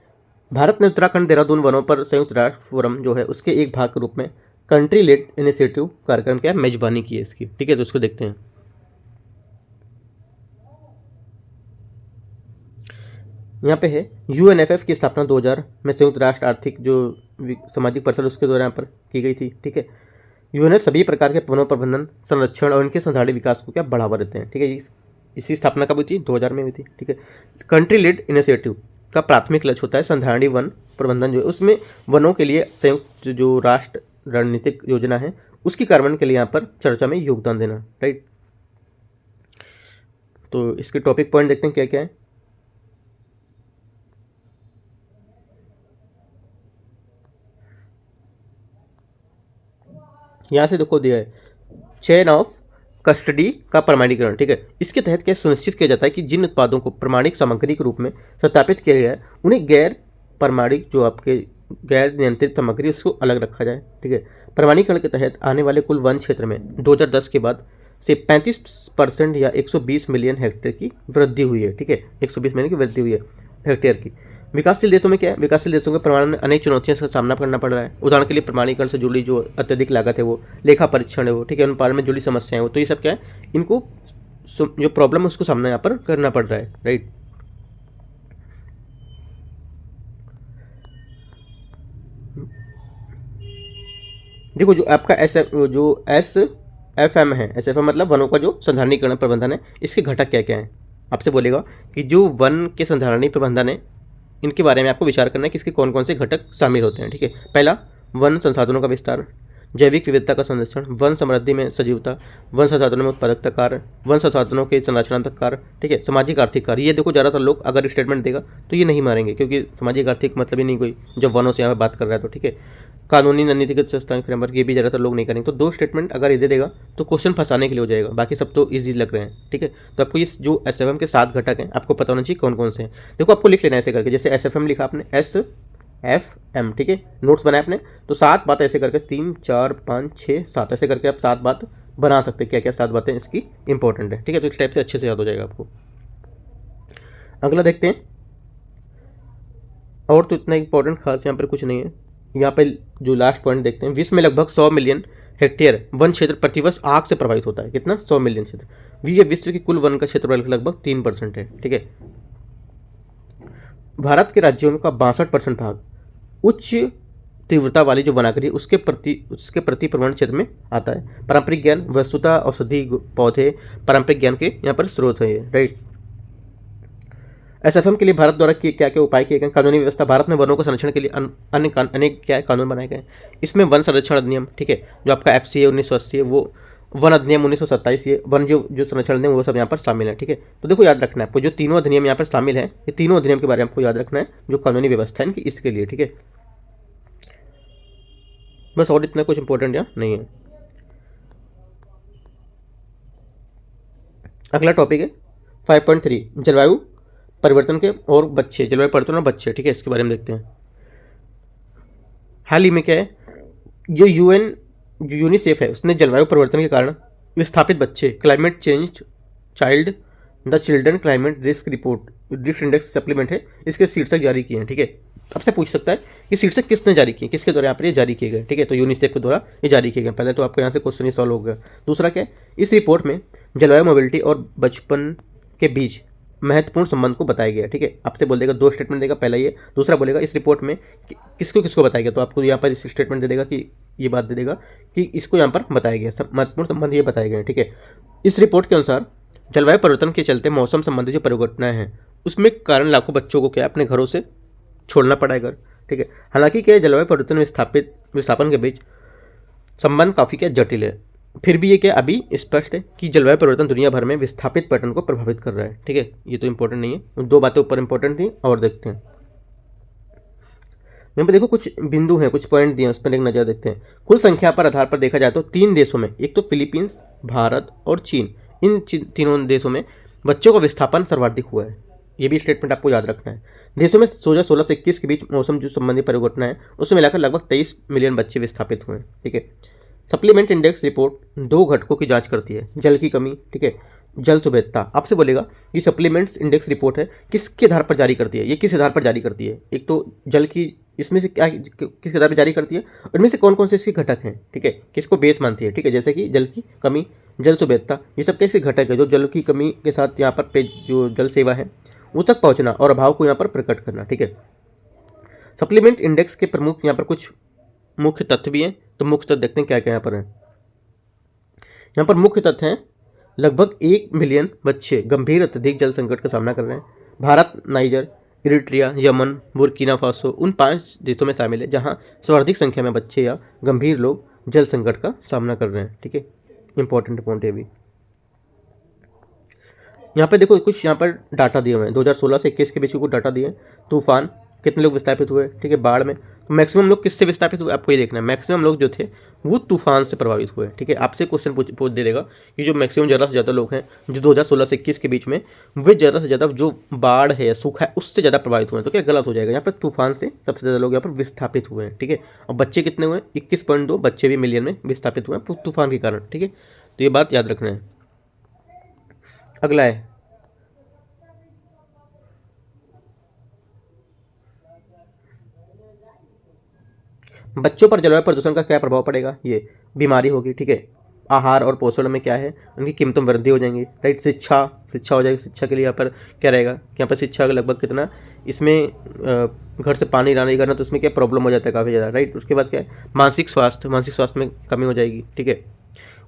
भारत ने उत्तराखंड देहरादून वनों पर संयुक्त राष्ट्र फोरम जो है उसके एक भाग के रूप में कंट्री लेड इनिशिएटिव कार्यक्रम क्या मेजबानी की है इसकी, ठीक है। तो उसको देखते हैं। यहाँ पे है UNFF की स्थापना 2000 में संयुक्त राष्ट्र आर्थिक जो सामाजिक परिषद उसके द्वारा यहाँ पर की गई थी, ठीक है। UNFF सभी प्रकार के वनों प्रबंधन, संरक्षण और इनके संधारणी विकास को क्या बढ़ावा देते हैं, ठीक है। इसी स्थापना कब हुई थी, 2000 में हुई थी, ठीक है। कंट्री लेड इनिशिएटिव का प्राथमिक लक्ष्य होता है संधारणी वन प्रबंधन जो है उसमें वनों के लिए संयुक्त जो राष्ट्र रणनीतिक योजना है उसकी कार्यान्वयन के लिए यहाँ पर चर्चा में योगदान देना, राइट। तो इसके टॉपिक पॉइंट देखते हैं क्या क्या है। यहाँ से देखो दिया है चेन ऑफ कस्टडी का प्रमाणीकरण, ठीक है। इसके तहत क्या सुनिश्चित किया जाता है कि जिन उत्पादों को प्रमाणिक सामग्री के रूप में सत्यापित किया गया है उन्हें गैर प्रमाणिक जो आपके गैर नियंत्रित सामग्री उसको अलग रखा जाए, ठीक है। प्रमाणीकरण के तहत आने वाले कुल वन क्षेत्र में 2010 के बाद से 35% या 120 मिलियन हेक्टेयर की वृद्धि हुई है, ठीक है। 120 मिलियन की वृद्धि हुई है हेक्टेयर की। विकासशील देशों में क्या है, विकासशील देशों के प्रमाण में अनेक चुनौतियों का सामना करना पड़ रहा है। उदाहरण के लिए प्रमाणीकरण से जुड़ी जो अत्यधिक लागत है वो, लेखा परीक्षण है वो, ठीक है, अनुपालन में जुड़ी समस्याएं हो, तो ये सब क्या है, इनको जो प्रॉब्लम है उसको सामना यहाँ पर करना पड़ रहा है, राइट। देखो जो आपका SFM है, SFM मतलब वनों का जो संधारणीकरण प्रबंधन है, इसके घटक क्या क्या है, आपसे बोलेगा कि जो वन के संधारणी प्रबंधन है इनके बारे में आपको विचार करना है कि इसके कौन कौन से घटक शामिल होते हैं, ठीक है। पहला, वन संसाधनों का विस्तार, जैविक विविधता का संरक्षण, वन समृद्धि में सजीवता, वन संसाधनों में उत्पादकता कार्य, वन संसाधनों के संरचनात्मक कार्य, ठीक है, सामाजिक आर्थिक कार्य। ये देखो ज़्यादातर लोग अगर स्टेटमेंट देगा तो ये नहीं मारेंगे क्योंकि सामाजिक आर्थिक मतलब ही नहीं कोई जब वनों से यहाँ पर बात कर रहा है तो, ठीक है। कानूनी रणनीतिगत संस्थान फ्रेमवर्क, ये भी ज़्यादातर लोग नहीं करेंगे। तो 2 स्टेटमेंट अगर इधर देगा तो क्वेश्चन फंसाने के लिए हो जाएगा, बाकी सब तो ईजी लग रहे हैं, ठीक है। तो आपको ये जो SFM के 7 घटक हैं आपको पता होना चाहिए कौन कौन से हैं। देखो आपको लिख लेना है ऐसे करके, जैसे SFM लिखा आपने SFM, ठीक है, नोट्स बनाए आपने, तो 7 बात ऐसे करके 3 4 5 6 7 ऐसे करके आप 7 बात बना सकते हैं, क्या क्या 7 बातें इसकी इंपॉर्टेंट है, ठीक है। तो इस टाइप से अच्छे से याद हो जाएगा आपको। अगला देखते हैं, और तो इतना इंपॉर्टेंट खास यहाँ पर कुछ नहीं है। यहाँ पे जो लास्ट पॉइंट देखते हैं, विश्व में लगभग 100 मिलियन हेक्टेयर वन क्षेत्र प्रतिवर्ष आग से प्रभावित होता है। कितना, 100 मिलियन क्षेत्र। ये विश्व की कुल वन का क्षेत्रफल लगभग 3% है, ठीक है। भारत के राज्यों का 62% भाग उच्च तीव्रता वाली जो वनाग्नि उसके प्रति प्रवण क्षेत्र में आता है। पारंपरिक ज्ञान, वस्तुतः औषधि पौधे पारंपरिक ज्ञान के यहाँ पर स्रोत है, राइट। SFM के लिए भारत द्वारा क्या क्या उपाय किए गए। कानूनी व्यवस्था, भारत में वनों के संरक्षण के लिए अनेक क्या है कानून बनाए गए। इसमें वन संरक्षण अधिनियम, ठीक है, जो आपका FCA 1980 है, वो वन अधिनियम 1927 है, वन जो संरक्षण अधिनियम वो सब यहाँ पर शामिल है, ठीक है। तो देखो याद रखना है आपको, जो तीनों अधिनियम यहाँ पर शामिल है, ये तीनों अधिनियम के बारे में आपको याद रखना है, जो कानूनी व्यवस्था है इनकी, इसके लिए, ठीक है। बस और इतना कुछ इंपॉर्टेंट यहाँ नहीं है। अगला टॉपिक है 5.3 जलवायु परिवर्तन के और बच्चे, जलवायु परिवर्तन और बच्चे, ठीक है, इसके बारे में देखते हैं। हाल ही में क्या है, जो यूनिसेफ है उसने जलवायु परिवर्तन के कारण विस्थापित बच्चे, climate change child, the children climate risk report, drift index supplement है, इसके शीर्षक जारी किए हैं। ठीक है, आपसे पूछ सकता है कि शीर्षक किसने जारी किए, किसके द्वारा यहाँ पर ये जारी किए गए। ठीक है, तो यूनिसेफ के द्वारा ये जारी किए गए। पहले तो आपको यहाँ से क्वेश्चन ही सॉल्व हो गया। दूसरा क्या है, इस रिपोर्ट में जलवायु मोबिलिटी और बचपन के बीच महत्वपूर्ण संबंध को बताया गया। ठीक है, आपसे बोल देगा, 2 स्टेटमेंट देगा, पहला ये, दूसरा बोलेगा इस रिपोर्ट में किसको किसको बताया गया। तो आपको यहाँ पर इस स्टेटमेंट दे देगा कि ये बात दे देगा कि इसको यहाँ पर बताया गया, सब महत्वपूर्ण संबंध ये बताए गए। ठीक है, इस रिपोर्ट के अनुसार जलवायु परिवर्तन के चलते मौसम संबंधी जो परिघटनाएं हैं उसमें कारण लाखों बच्चों को क्या अपने घरों से छोड़ना पड़ा है घर। ठीक है, हालांकि क्या जलवायु परिवर्तन विस्थापन के बीच संबंध काफ़ी क्या जटिल है, फिर भी ये क्या अभी स्पष्ट है कि जलवायु परिवर्तन दुनिया भर में विस्थापित पैटर्न को प्रभावित कर रहा है। ठीक है, ये तो इंपॉर्टेंट नहीं है, 2 बातें ऊपर इंपॉर्टेंट थी और देखते हैं। यहाँ पर देखो कुछ बिंदु हैं, कुछ पॉइंट दिए हैं, उस पर एक नज़र देखते हैं। कुल संख्या पर आधार पर देखा जाए तो 3 देशों में, एक तो फिलीपींस, भारत और चीन, इन तीनों देशों में बच्चों का विस्थापन सर्वाधिक हुआ है। ये भी स्टेटमेंट आपको याद रखना है। देशों में 2016 से 21 के बीच मौसम जो संबंधी परिघटना है उसमें मिलाकर लगभग 23 मिलियन बच्चे विस्थापित हुए हैं। ठीक है, सप्लीमेंट इंडेक्स रिपोर्ट 2 घटकों की जांच करती है, जल की कमी, ठीक है, जल सुभेद्यता। आपसे बोलेगा ये सप्लीमेंट्स इंडेक्स रिपोर्ट है किसके आधार पर जारी करती है, ये किस आधार पर जारी करती है। एक तो जल की, इसमें से क्या किस आधार पर जारी करती है, इनमें से कौन कौन से इसके घटक हैं। ठीक है, किसको बेस मानती है। ठीक है, जैसे कि जल की कमी, जल सुभेद्यता, ये सब कैसे घटक है जो जल की कमी के साथ यहाँ पर पेज जो जल सेवा है उस तक पहुँचना और अभाव को यहाँ पर प्रकट करना। ठीक है, सप्लीमेंट इंडेक्स के प्रमुख यहाँ पर कुछ मुख्य तथ्य भी हैं, तो मुख्य तथ्य देखते हैं क्या क्या यहाँ पर है। यहाँ पर मुख्य तथ्य हैं, लगभग 1 मिलियन बच्चे गंभीर अत्यधिक जल संकट का सामना कर रहे हैं। Bharat, niger, Eritrea, Yemen, Burkina Faso उन 5 देशों में शामिल है जहाँ सर्वाधिक संख्या में बच्चे या गंभीर लोग जल संकट का सामना कर रहे हैं। ठीक है, इंपॉर्टेंट पॉइंट है भी। यहाँ पे देखो कुछ यहाँ पर डाटा दिए हुए हैं, 2016 से 21 के बीच कुछ डाटा दिए हैं। तूफान, कितने लोग विस्थापित हुए। ठीक है, बाढ़ में तो मैक्सिमम लोग किससे विस्थापित हुए आपको ये देखना है। मैक्सिमम लोग जो थे वो तूफान से प्रभावित हुए। ठीक है, आपसे क्वेश्चन पूछ दे देगा कि जो मैक्सिमम ज़्यादा से ज़्यादा लोग हैं जो 2016 से 21 के बीच में, वे ज़्यादा से ज़्यादा जो बाढ़ है या सूखा है उससे ज़्यादा प्रभावित हुए हैं। तो क्या गलत हो जाएगा, यहाँ पर तूफान से सबसे ज़्यादा लोग यहाँ पर विस्थापित हुए हैं। ठीक है, और बच्चे कितने हुए, 21.2 बच्चे भी मिलियन में विस्थापित हुए हैं तूफान के कारण। ठीक है, तो ये बात याद रखना है। अगला है बच्चों पर जलवायु प्रदूषण का क्या प्रभाव पड़ेगा। ये बीमारी होगी। ठीक है, आहार और पोषण में क्या है, उनकी कीमतों में वृद्धि हो जाएंगी। राइट, शिक्षा हो जाएगी। शिक्षा के लिए यहाँ पर क्या रहेगा, यहाँ पर शिक्षा का लगभग कितना, इसमें घर से पानी लाना करना, तो उसमें क्या प्रॉब्लम हो जाता है काफ़ी ज़्यादा। राइट, उसके बाद क्या है, मानसिक स्वास्थ्य में कमी हो जाएगी। ठीक है,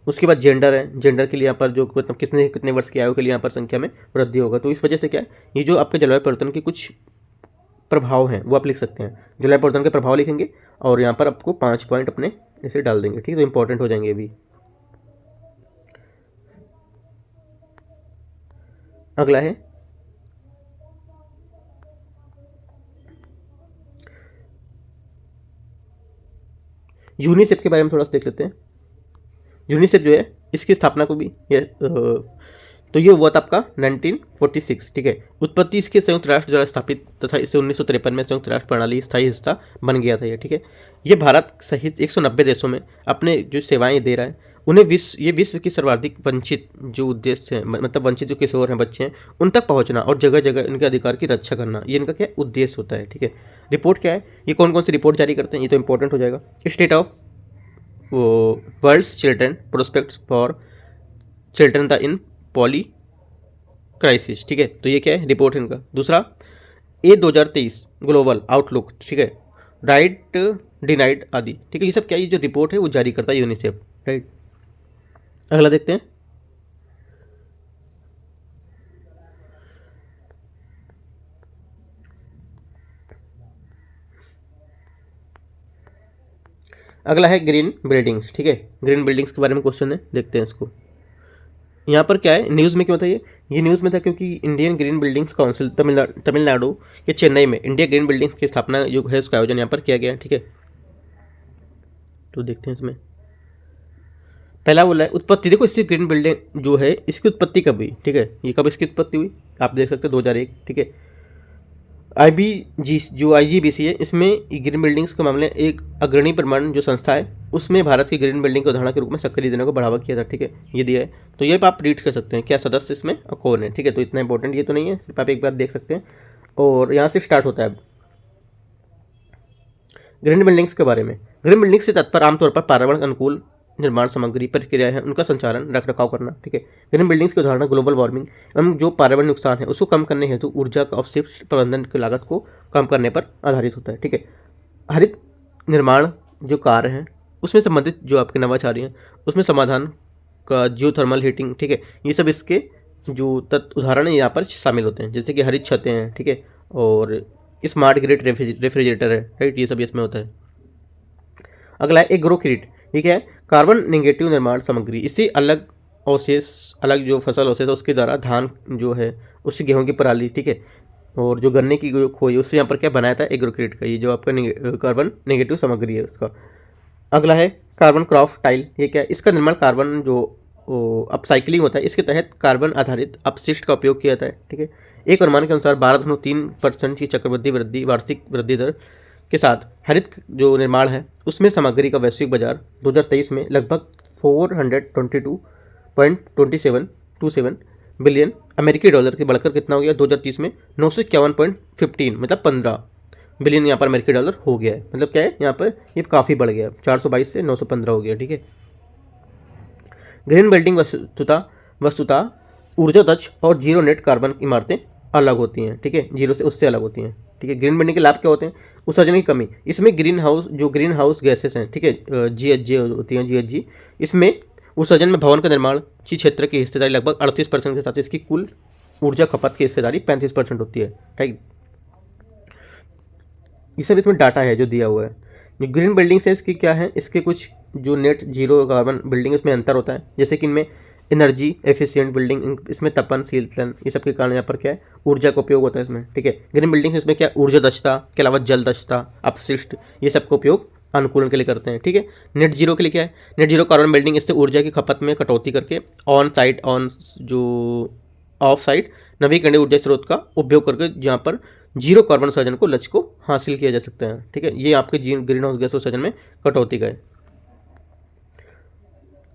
उसके बाद जेंडर है, जेंडर के लिए यहाँ पर जो मतलब कितने वर्ष की आयु के लिए यहाँ पर संख्या में वृद्धि होगा। तो इस वजह से क्या है, ये जो आपके जलवायु परिवर्तन के कुछ प्रभाव हैं वो आप लिख सकते हैं। जलवायु परिवर्तन के प्रभाव लिखेंगे और यहाँ पर आपको 5 पॉइंट अपने ऐसे डाल देंगे। ठीक है, तो इंपॉर्टेंट हो जाएंगे अभी। अगला है यूनिसेफ के बारे में थोड़ा सा देख लेते हैं। यूनिसेफ जो है इसकी स्थापना को भी तो ये हुआ था आपका 1946। ठीक है, उत्पत्ति इसके संयुक्त राष्ट्र द्वारा स्थापित तथा इसे 1953 में संयुक्त राष्ट्र प्रणाली स्थायी हिस्सा बन गया था ये। ठीक है, ये भारत सहित 190 देशों में अपने जो सेवाएं दे रहा है उन्हें विश्व की सर्वाधिक वंचित जो उद्देश्य है, मतलब वंचित जो किशोर हैं, बच्चे हैं, उन तक पहुंचना और जगह जगह इनके अधिकार की रक्षा करना, ये इनका क्या उद्देश्य होता है। ठीक है, रिपोर्ट क्या है, ये कौन कौन सी रिपोर्ट जारी करते हैं, ये तो इंपॉर्टेंट हो जाएगा। State of world's children prospects for children the in polycrisis. ठीक है, तो ये क्या है, रिपोर्ट है इनका। दूसरा ए 2023 ग्लोबल आउटलुक। ठीक है, राइट डिनाइड आदि। ठीक है, ये सब क्या, ये जो रिपोर्ट है वो जारी करता है यूनिसेफ। राइट, अगला देखते हैं। अगला है ग्रीन बिल्डिंग्स। ठीक है, ग्रीन बिल्डिंग्स के बारे में क्वेश्चन है, देखते हैं इसको। यहाँ पर क्या है, न्यूज़ में क्यों था ये न्यूज़ में था क्योंकि Indian green buildings council Tamil Nadu के चेन्नई में इंडिया ग्रीन बिल्डिंग्स की स्थापना जो है उसका आयोजन यहाँ पर किया गया। ठीक है, तो देखते हैं इसमें। पहला बोला है उत्पत्ति। देखो इसकी ग्रीन बिल्डिंग जो है इसकी उत्पत्ति कब हुई। ठीक है, ये कब इसकी उत्पत्ति हुई आप देख सकते हैं 2001। ठीक है, IGBC है, इसमें ग्रीन बिल्डिंग्स के मामले एक अग्रणी प्रमाण जो संस्था है उसमें भारत की ग्रीन बिल्डिंग को उदाहरण के रूप में सक्रिय देने को बढ़ावा किया था। ठीक है, ये दिया है, तो ये आप रीड कर सकते हैं क्या सदस्य इसमें और कौन है। ठीक है, तो इतना इंपॉर्टेंट ये तो नहीं है, सिर्फ आप एक बार देख सकते हैं। और यहाँ से स्टार्ट होता है ग्रीन बिल्डिंग्स के बारे में। ग्रीन बिल्डिंग्स से तात्पर्य आमतौर पर पर्यावरण अनुकूल निर्माण सामग्री प्रक्रिया है, उनका संचालन रख रखाव करना। ठीक है, ग्रीन बिल्डिंग्स के उदाहरण ग्लोबल वार्मिंग एवं जो पर्यावरण नुकसान है उसको कम करने हेतु ऊर्जा का अवशिष्ट प्रबंधन की लागत को कम करने पर आधारित होता है। ठीक है, हरित निर्माण जो कार्य हैं उसमें संबंधित जो आपके नवाचारी हैं उसमें समाधान का जियोथर्मल हीटिंग। ठीक है, ये सब इसके जो उदाहरण है यहाँ पर शामिल होते हैं, जैसे कि हरित छतें हैं। ठीक है, और स्मार्ट ग्रिड रेफ्रिजरेटर है, राइट, ये सब इसमें होता है। अगला है एग्रो क्रिट। ठीक है, कार्बन नेगेटिव निर्माण सामग्री, इससे अलग अवशेष, अलग जो फसल अवशेष है उसके द्वारा धान जो है उससे गेहूं की पराली, ठीक है, और जो गन्ने की जो खोई उससे यहाँ पर क्या बनाया था एग्रोक्रिट का, ये जो आपका कार्बन नेगेटिव सामग्री है उसका। अगला है कार्बन क्रॉप टाइल। ये क्या है, इसका निर्माण कार्बन जो अपसाइक्लिंग होता है इसके तहत कार्बन आधारित अपशिष्ट का उपयोग किया जाता है। ठीक है, एक अनुमान के अनुसार 12.3% की चक्रवृद्धि वृद्धि वार्षिक वृद्धि दर के साथ हरित जो निर्माण है उसमें सामग्री का वैश्विक बाजार 2023 में लगभग 422.27 बिलियन अमेरिकी डॉलर के बढ़कर कितना हो गया 2030 में 951.15 मतलब 15 बिलियन यहाँ पर अमेरिकी डॉलर हो गया है। मतलब क्या है यहाँ पर ये काफ़ी बढ़ गया, 422 से 915 हो गया। ठीक है, ग्रीन बिल्डिंग वस्तुतः ऊर्जा दक्ष और जीरो नेट कार्बन इमारतें अलग होती हैं। ठीक है, जीरो से उससे अलग होती हैं। ठीक है, ग्रीन बिल्डिंग के लाभ क्या होते हैं, उत्सर्जन की कमी, इसमें ग्रीन हाउस गैसेस हैं, ठीक है, GHG होती हैं, GHG, इसमें उत्सर्जन में भवन का निर्माण की क्षेत्र की हिस्सेदारी लगभग 38% के साथ इसकी कुल ऊर्जा खपत की हिस्सेदारी 35% होती है। ठीक, ये सब इसमें डाटा है जो दिया हुआ है। जो ग्रीन बिल्डिंग्स है इसकी क्या है, इसके कुछ जो नेट जीरो कार्बन बिल्डिंग इसमें अंतर होता है, जैसे कि इनमें एनर्जी एफिशिएंट बिल्डिंग, इसमें तपनशीलतन, ये सब के कारण यहाँ पर क्या है ऊर्जा का उपयोग होता है इसमें। ठीक है, ग्रीन बिल्डिंग इसमें क्या ऊर्जा दक्षता के अलावा जल दक्षता, अपशिष्ट, ये सब का उपयोग अनुकूलन के लिए करते हैं। ठीक है, नेट जीरो के लिए क्या है, नेट जीरो कार्बन बिल्डिंग, इससे ऊर्जा की खपत में कटौती करके ऑफ साइट नवीकरणीय ऊर्जा स्रोत का उपयोग करके जहाँ पर जीरो कार्बन उत्सर्जन को लक्ष्य को हासिल किया जा सकता है। ठीक है, ये आपके ग्रीन हाउस गैस उत्सर्जन में कटौती का है।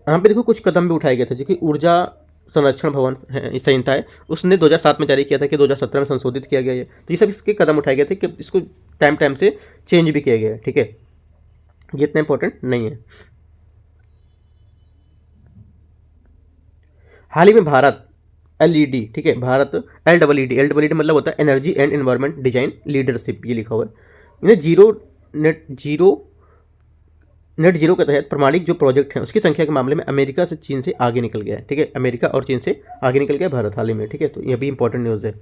यहाँ पे देखो कुछ कदम भी उठाए गए थे, जो कि ऊर्जा संरक्षण भवन है संहिता है उसने 2007 में जारी किया था कि 2017 में संशोधित किया गया है। तो ये सब इसके कदम उठाए गए थे कि इसको टाइम से चेंज भी किया गया है। ठीक है, ये इतना इंपॉर्टेंट नहीं है। हाल ही में भारत LED, ठीक है, भारत LED मतलब होता है energy and environment design leadership, ये लिखा हुआ है। इन्हें नेट जीरो के तहत प्रमाणिक जो प्रोजेक्ट हैं उसकी संख्या के मामले में अमेरिका से चीन से आगे निकल गया है। ठीक है, अमेरिका और चीन से आगे निकल गया भारत हाल ही में। ठीक है, तो यह भी इंपॉर्टेंट न्यूज़ है।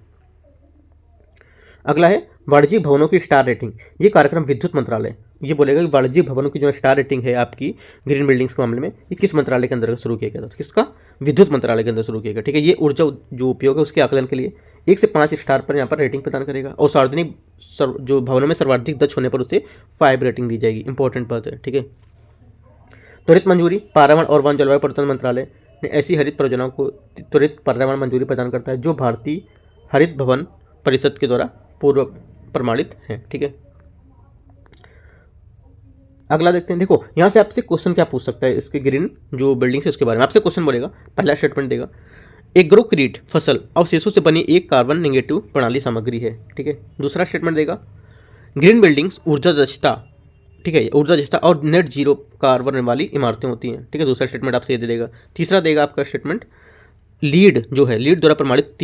अगला है वाणिज्यिक भवनों की स्टार रेटिंग। ये कार्यक्रम विद्युत मंत्रालय ये बोलेगा कि वाणिज्यिक भवनों की जो स्टार रेटिंग है आपकी ग्रीन बिल्डिंग्स के मामले में, ये किस मंत्रालय के अंतर्गत शुरू किया गया था, किसका, विद्युत मंत्रालय के अंदर शुरू किया गया। ठीक है, ये ऊर्जा जो उपयोग है उसके आकलन के लिए 1 से 5 स्टार पर यहाँ पर रेटिंग प्रदान करेगा, और सार्वजनिक जो भवनों में सर्वाधिक दक्ष होने पर उसे 5 रेटिंग दी जाएगी। इंपॉर्टेंट बात है। ठीक है, त्वरित मंजूरी, पर्यावरण और वन जलवायु परिवर्तन मंत्रालय ने ऐसी हरित परियोजनाओं को त्वरित पर्यावरण मंजूरी प्रदान करता है जो भारतीय हरित भवन परिषद के द्वारा पूर्व प्रमाणित हैं। ठीक है, अगला देखते हैं। देखो यहाँ से आपसे क्वेश्चन क्या पूछ सकता है, इसके ग्रीन जो बिल्डिंग है उसके बारे में आपसे क्वेश्चन बोलेगा। पहला स्टेटमेंट देगा, एग्रोक्रिट फसल अवशेषों से बनी एक कार्बन नेगेटिव प्रणाली सामग्री है। ठीक है, दूसरा स्टेटमेंट देगा, ग्रीन बिल्डिंग्स ऊर्जा दक्षता, ठीक है, ऊर्जा दक्षता और नेट जीरो कार्बन वाली इमारतें होती हैं। ठीक है, दूसरा स्टेटमेंट आपसे ये दे देगा। तीसरा देगा आपका स्टेटमेंट, लीड द्वारा प्रमाणित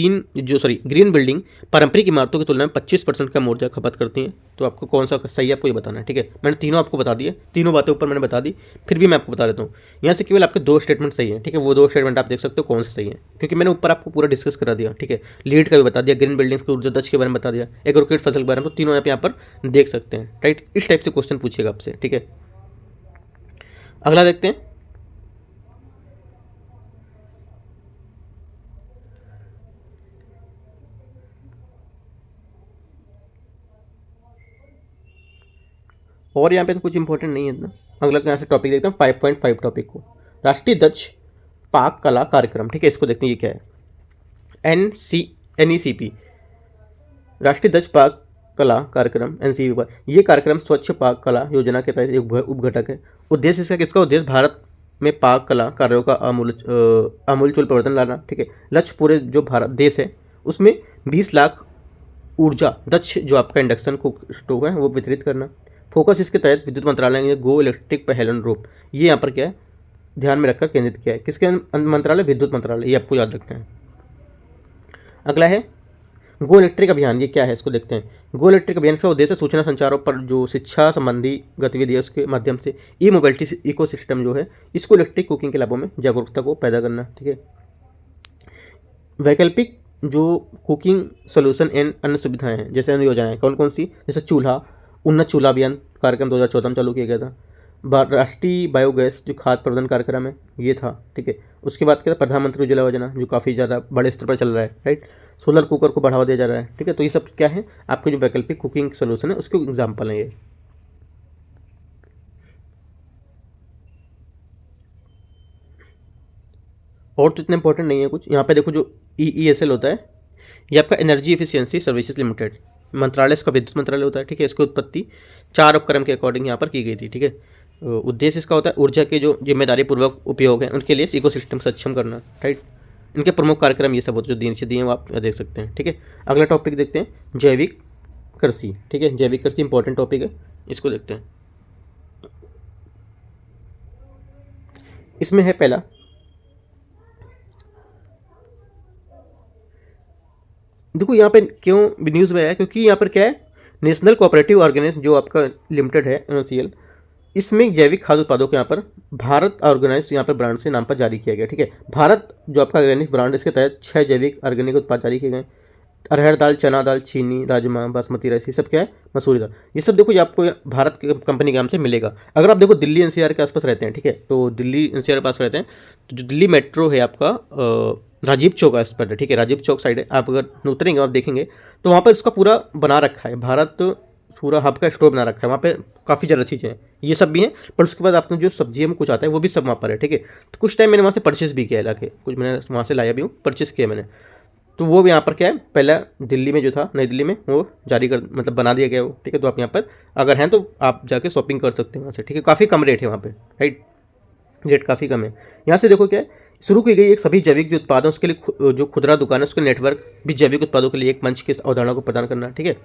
ग्रीन बिल्डिंग पारंपरिक इमारतों की तुलना में 25% कम ऊर्जा खपत करती हैं। तो आपको कौन सा सही है आपको ये बताना है। ठीक है, मैंने तीनों आपको बता दिए, तीनों बातें ऊपर मैंने बता दी, फिर भी मैं आपको बता देता हूँ। यहाँ से केवल आपके 2 स्टेटमेंट सही है। ठीक है, वो 2 स्टेटमेंट आप देख सकते हो कौन सा सही है, क्योंकि मैंने ऊपर आपको पूरा डिस्कस करा दिया। ठीक है, लीड का भी बता दिया, ग्रीन बिल्डिंग्स की ऊर्जा दक्ष के बारे में बता दिया, एग्रोक्रिट फसल के बारे में, तो तीनों आप यहाँ पर देख सकते हैं। राइट, इस टाइप से क्वेश्चन पूछेगा आपसे। ठीक है, अगला देखते हैं। और यहाँ पे तो कुछ इंपॉर्टेंट नहीं है इतना। अगला यहाँ से टॉपिक देखते हैं 5.5 टॉपिक को, राष्ट्रीय दक्ष पाक कला कार्यक्रम। ठीक है, इसको देखते हैं ये क्या है। NECP राष्ट्रीय दक्ष पाक कला कार्यक्रम NCV पर, ये कार्यक्रम स्वच्छ पाक कला योजना के तहत एक उपघटक है। उद्देश्य इसका किसका उद्देश्य भारत में पाक कला कार्यों का आमूलचूल परिवर्तन लाना, ठीक है। लक्ष्य पूरे जो भारत देश है उसमें 20 लाख ऊर्जा दक्ष जो आपका इंडक्शन कुक स्टोव है वो वितरित करना। फोकस इसके तहत विद्युत मंत्रालय ने गो इलेक्ट्रिक पहलन रूप, ये यहाँ पर क्या है ध्यान में रखकर केंद्रित किया है। किसके मंत्रालय? विद्युत मंत्रालय, ये आपको याद रखना है। अगला है गो इलेक्ट्रिक अभियान, ये क्या है इसको देखते हैं। गो इलेक्ट्रिक अभियान का उद्देश्य सूचना संचारों पर जो शिक्षा संबंधी गतिविधि है उसके माध्यम से ई मोबिलिटी इकोसिस्टम जो है इसको इलेक्ट्रिक कुकिंग के लाभों में जागरूकता को पैदा करना, ठीक है। वैकल्पिक जो कुकिंग सोल्यूशन एंड अन्य सुविधाएं हैं जैसे अन्य योजनाएं कौन कौन सी, जैसे चूल्हा, उन्नत चूल्हा अभियान कार्यक्रम 2014 में चालू किया गया था। राष्ट्रीय बायोगैस जो खाद्य प्रबंधन कार्यक्रम है ये था, ठीक है। उसके बाद क्या था, प्रधानमंत्री उज्ज्वला योजना जो काफ़ी ज़्यादा बड़े स्तर पर चल रहा है, राइट। सोलर कुकर को बढ़ावा दिया जा रहा है, ठीक है। तो ये सब क्या है आपके जो वैकल्पिक कुकिंग सोल्यूशन है उसके एग्जाम्पल हैं ये। और तो इतना इंपॉर्टेंट नहीं है कुछ। यहाँ पे देखो जो EESL होता है ये आपका एनर्जी एफिशिएंसी सर्विसेज लिमिटेड मंत्रालय, इसका विद्युत मंत्रालय होता है, ठीक है। इसकी उत्पत्ति 4 उपक्रम के अकॉर्डिंग यहाँ पर की गई थी, ठीक है। उद्देश्य इसका होता है ऊर्जा के जो जिम्मेदारी पूर्वक उपयोग है उनके लिए इकोसिस्टम सक्षम करना, राइट। इनके प्रमुख कार्यक्रम ये सब होते जो दिए हैं वो आप देख सकते हैं, ठीक है। अगला टॉपिक देखते हैं जैविक कृषि, ठीक है। जैविक कृषि इंपॉर्टेंट टॉपिक है, इसको देखते हैं। इसमें है पहला देखो यहाँ पे क्यों न्यूज़ में आया, क्योंकि यहाँ पर क्या है नेशनल कोऑपरेटिव ऑर्गेनाइजेशन जो आपका लिमिटेड है NOCL, इसमें जैविक खाद्य उत्पादों को यहाँ पर भारत ऑर्गेनाइज यहाँ पर ब्रांड से नाम पर जारी किया गया, ठीक है। भारत जो आपका ऑर्गेनिक ब्रांड इसके तहत 6 जैविक ऑर्गेनिक उत्पाद जारी किए गए। अरहर दाल, चना दाल, चीनी, राजमा, बासमती राइस, ये सब क्या है मसूरी दाल, ये सब देखो ये आपको भारत की कंपनी के नाम से मिलेगा। अगर आप देखो दिल्ली NCR के आसपास रहते हैं, ठीक है, तो दिल्ली NCR के पास रहते हैं तो जो दिल्ली मेट्रो है आपका राजीव चौक आस पर है, ठीक है। राजीव चौक साइड है, आप अगर उतरेंगे आप देखेंगे तो वहाँ पर इसका पूरा बना रखा है, भारत पूरा हब का स्टोर बना रखा है। वहाँ पे काफ़ी ज़्यादा चीज़ें हैं, ये सब भी हैं। पर उसके बाद आपने जो सब्जियों में कुछ आता है वो भी सब वहाँ पर है, ठीक है। तो कुछ टाइम मैंने वहाँ से परचेस भी किया है लाके, कुछ मैंने वहाँ से लाया भी हूँ, परचेस किया मैंने। तो वो यहाँ पर क्या है पहला दिल्ली में जो था नई दिल्ली में वो जारी कर मतलब बना दिया गया वो, ठीक है। तो आप यहाँ पर अगर हैं तो आप जाके शॉपिंग कर सकते हैं वहाँ से, ठीक है। काफ़ी कम रेट है वहाँ पे, राइट, रेट काफ़ी कम है। यहाँ से देखो क्या है शुरू की गई एक सभी जैविक जो उत्पाद हैं उसके लिए जो खुदरा दुकान है उसके नेटवर्क भी जैविक उत्पादों के लिए एक मंच की अवधारणा को प्रदान करना, ठीक है।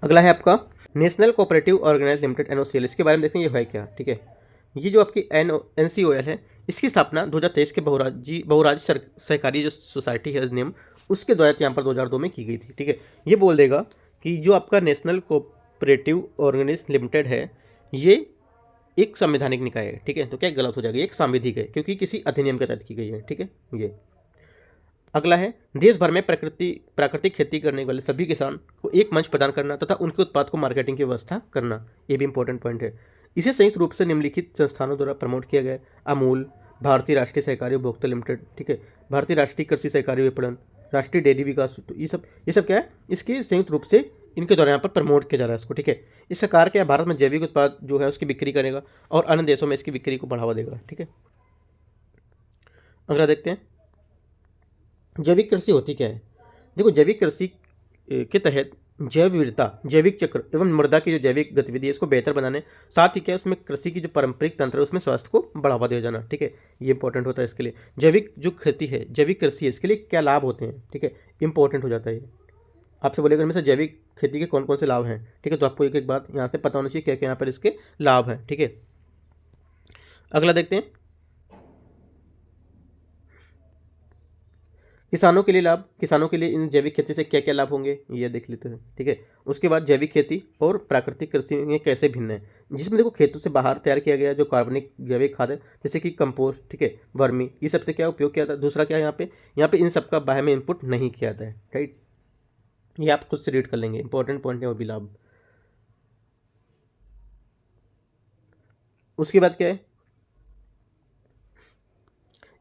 अगला है आपका national cooperative organise limited NOCL, इसके बारे में देखते हैं ये है क्या, ठीक है। ये जो आपकी NCOL है इसकी स्थापना 2023 के बहुराज्य सहकारी जो सोसाइटी है नियम उसके द्वारा यहाँ पर 2002 में की गई थी, ठीक है। ये बोल देगा कि जो आपका नेशनल कोऑपरेटिव ऑर्गेनाइज लिमिटेड है ये एक संवैधानिक निकाय है, ठीक है। तो क्या गलत हो जाएगा, एक सांविधिक है क्योंकि किसी अधिनियम के तहत की गई है, ठीक है। ये अगला है देश भर में प्राकृतिक खेती करने वाले सभी किसान को एक मंच प्रदान करना तथा उनके उत्पाद को मार्केटिंग की व्यवस्था करना, ये भी इंपॉर्टेंट पॉइंट है। इसे संयुक्त रूप से निम्नलिखित संस्थानों द्वारा प्रमोट किया गया है। अमूल, भारतीय राष्ट्रीय सहकारी उपभोक्ता लिमिटेड, ठीक है, भारतीय राष्ट्रीय कृषि सहकारी विपणन, राष्ट्रीय डेयरी विकास, ये सब क्या है इसके संयुक्त रूप से इनके द्वारा यहाँ पर प्रमोट किया जा रहा है इसको, ठीक है। इसका कार्य क्या है भारत में जैविक उत्पाद जो है उसकी बिक्री करेगा और अन्य देशों में इसकी बिक्री को बढ़ावा देगा, ठीक है। अगला देखते हैं जैविक कृषि होती क्या है। देखो जैविक कृषि के तहत जैव विविधता, जैविक चक्र एवं मृदा की जो जैविक गतिविधि है इसको बेहतर बनाने, साथ ही क्या है उसमें कृषि की जो पारंपरिक तंत्र है उसमें स्वास्थ्य को बढ़ावा दिया जाना, ठीक है। ये इंपॉर्टेंट होता है इसके लिए। जैविक जो खेती है जैविक कृषि है इसके लिए क्या लाभ होते हैं, ठीक है, इंपॉर्टेंट हो जाता है ये। आपसे बोलेगा इनमें से जैविक खेती के कौन कौन से लाभ हैं, ठीक है। तो आपको एक एक बात यहाँ से पता होना चाहिए क्या क्या यहाँ पर इसके लाभ हैं, ठीक है। अगला देखते हैं किसानों के लिए लाभ, किसानों के लिए इन जैविक खेती से क्या क्या लाभ होंगे ये देख लेते हैं, ठीक है। उसके बाद जैविक खेती और प्राकृतिक कृषि में कैसे भिन्न है, जिसमें देखो खेतों से बाहर तैयार किया गया जो कार्बनिक जैविक खाद है जैसे कि कंपोस्ट, ठीक है, वर्मी, ये सबसे क्या उपयोग किया जाता है। दूसरा क्या है यहाँ पे इन सबका बाहर में इनपुट नहीं किया जाता है, राइट। ये आप खुद से रीड कर लेंगे, इंपॉर्टेंट पॉइंट है वो भी लाभ। उसके बाद क्या है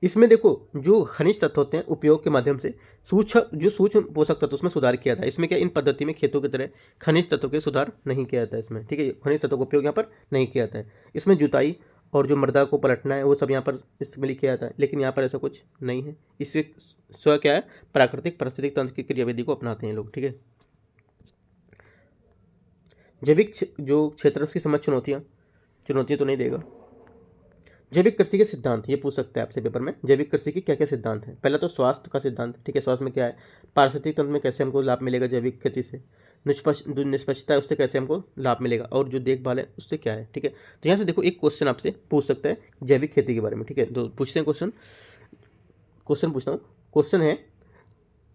इसमें देखो जो खनिज तत्व होते हैं उपयोग के माध्यम से सूक्ष्म पोषक तत्व उसमें सुधार किया था। इसमें क्या इन पद्धति में खेतों की तरह खनिज तत्वों के सुधार नहीं किया जाता है इसमें, ठीक है। खनिज तत्वों का उपयोग यहाँ पर नहीं किया जाता है। इसमें जुताई और जो मृदा को पलटना है वो सब यहाँ पर इसमें किया जाता है, लेकिन यहाँ पर ऐसा कुछ नहीं है। इससे क्या है प्राकृतिक पारिस्थितिक तंत्र की क्रियाविधि को अपनाते हैं लोग, ठीक है। जैविक जो क्षेत्र उसकी समझ चुनौतियाँ तो नहीं देगा। जैविक कृषि के सिद्धांत, ये पूछ सकते हैं आपसे पेपर में, जैविक कृषि के क्या क्या सिद्धांत हैं। पहला तो स्वास्थ्य का सिद्धांत, ठीक है, स्वास्थ्य में क्या है, पारिस्थितिक तंत्र में कैसे हमको लाभ मिलेगा जैविक खेती से, जो निष्पक्षता है उससे कैसे हमको लाभ मिलेगा, और जो देखभाल है उससे क्या है, ठीक है। तो यहाँ से देखो एक क्वेश्चन आपसे पूछ सकता है जैविक खेती के बारे में, ठीक है। तो पूछते हैं क्वेश्चन पूछता हूँ। क्वेश्चन है,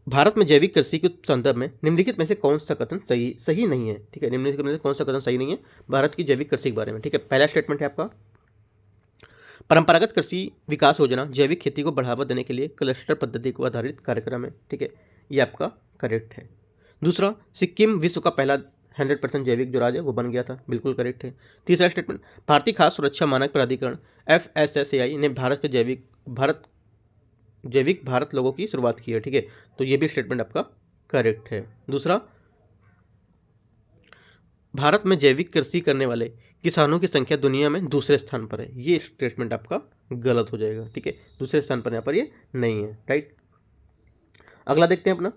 भारत में जैविक कृषि के संदर्भ में निम्नलिखित में से कौन सा कथन सही नहीं है, ठीक है। निम्नलिखित में से कौन सा कथन सही नहीं है भारत की जैविक कृषि के बारे में, ठीक है। पहला स्टेटमेंट है आपका, परंपरागत कृषि विकास योजना जैविक खेती को बढ़ावा देने के लिए क्लस्टर पद्धति को आधारित कार्यक्रम है, ठीक है, ये आपका करेक्ट है। दूसरा, सिक्किम विश्व का पहला 100% जैविक जो राज्य है वो बन गया था, बिल्कुल करेक्ट है। तीसरा स्टेटमेंट, भारतीय खाद्य सुरक्षा मानक प्राधिकरण FSSAI ने जैविक भारत लोगों की शुरुआत की है, ठीक है, तो ये भी स्टेटमेंट आपका करेक्ट है। दूसरा, भारत में जैविक कृषि करने वाले किसानों की संख्या दुनिया में दूसरे स्थान पर है, ये स्टेटमेंट आपका गलत हो जाएगा, ठीक है, दूसरे स्थान पर यहाँ पर ये नहीं है, राइट। अगला देखते हैं अपना,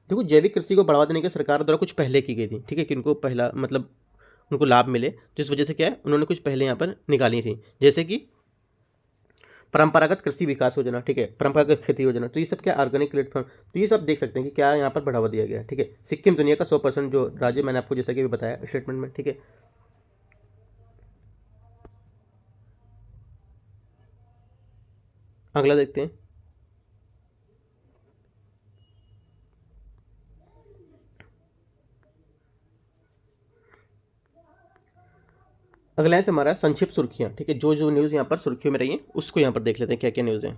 देखो जैविक कृषि को बढ़ावा देने के सरकार द्वारा कुछ पहले की गई थी, ठीक है, कि उनको पहला मतलब उनको लाभ मिले, जिस वजह से क्या है उन्होंने कुछ पहले यहाँ पर निकाली थी, जैसे कि परंपरागत कृषि विकास योजना, ठीक है, परंपरागत खेती योजना, तो ये सब क्या ऑर्गेनिक प्लेटफॉर्म, तो ये सब देख सकते हैं कि क्या यहाँ पर बढ़ावा दिया गया है, ठीक है। सिक्किम दुनिया का 100% जो राज्य, मैंने आपको जैसा कि भी बताया स्टेटमेंट में, ठीक है। अगला देखते हैं, अगला है हमारा संक्षिप्त सुर्खियाँ, ठीक है, जो न्यूज़ यहाँ पर सुर्खियों में रही है उसको यहाँ पर देख लेते हैं क्या क्या न्यूज़ है।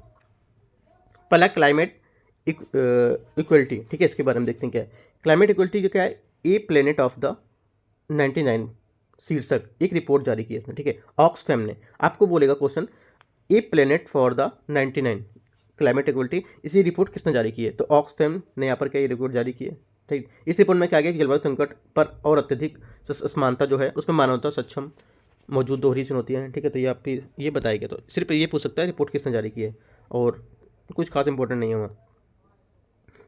पहला क्लाइमेट इक्वलिटी, ठीक है, इसके बारे में देखते हैं क्या है। क्लाइमेट इक्वलिटी जो क्या है, ए प्लेनेट ऑफ द 99 शीर्षक एक रिपोर्ट जारी की है इसने, ठीक है, ऑक्सफैम ने। आपको बोलेगा question, a planet for the 99 climate equality, इसी रिपोर्ट किसने जारी की है, तो ऑक्सफैम ने यहाँ पर क्या ये रिपोर्ट जारी की है, ठीक। इस रिपोर्ट में क्या गया कि जलवायु संकट पर और अत्यधिक असमानता जो है उसमें मानवता सक्षम मौजूद दोहरी चुनौतियाँ हैं, ठीक है, तो ये आप ये बताएगा, तो सिर्फ ये पूछ सकता है रिपोर्ट किसने जारी की है, और कुछ खास इंपॉर्टेंट नहीं है वहाँ।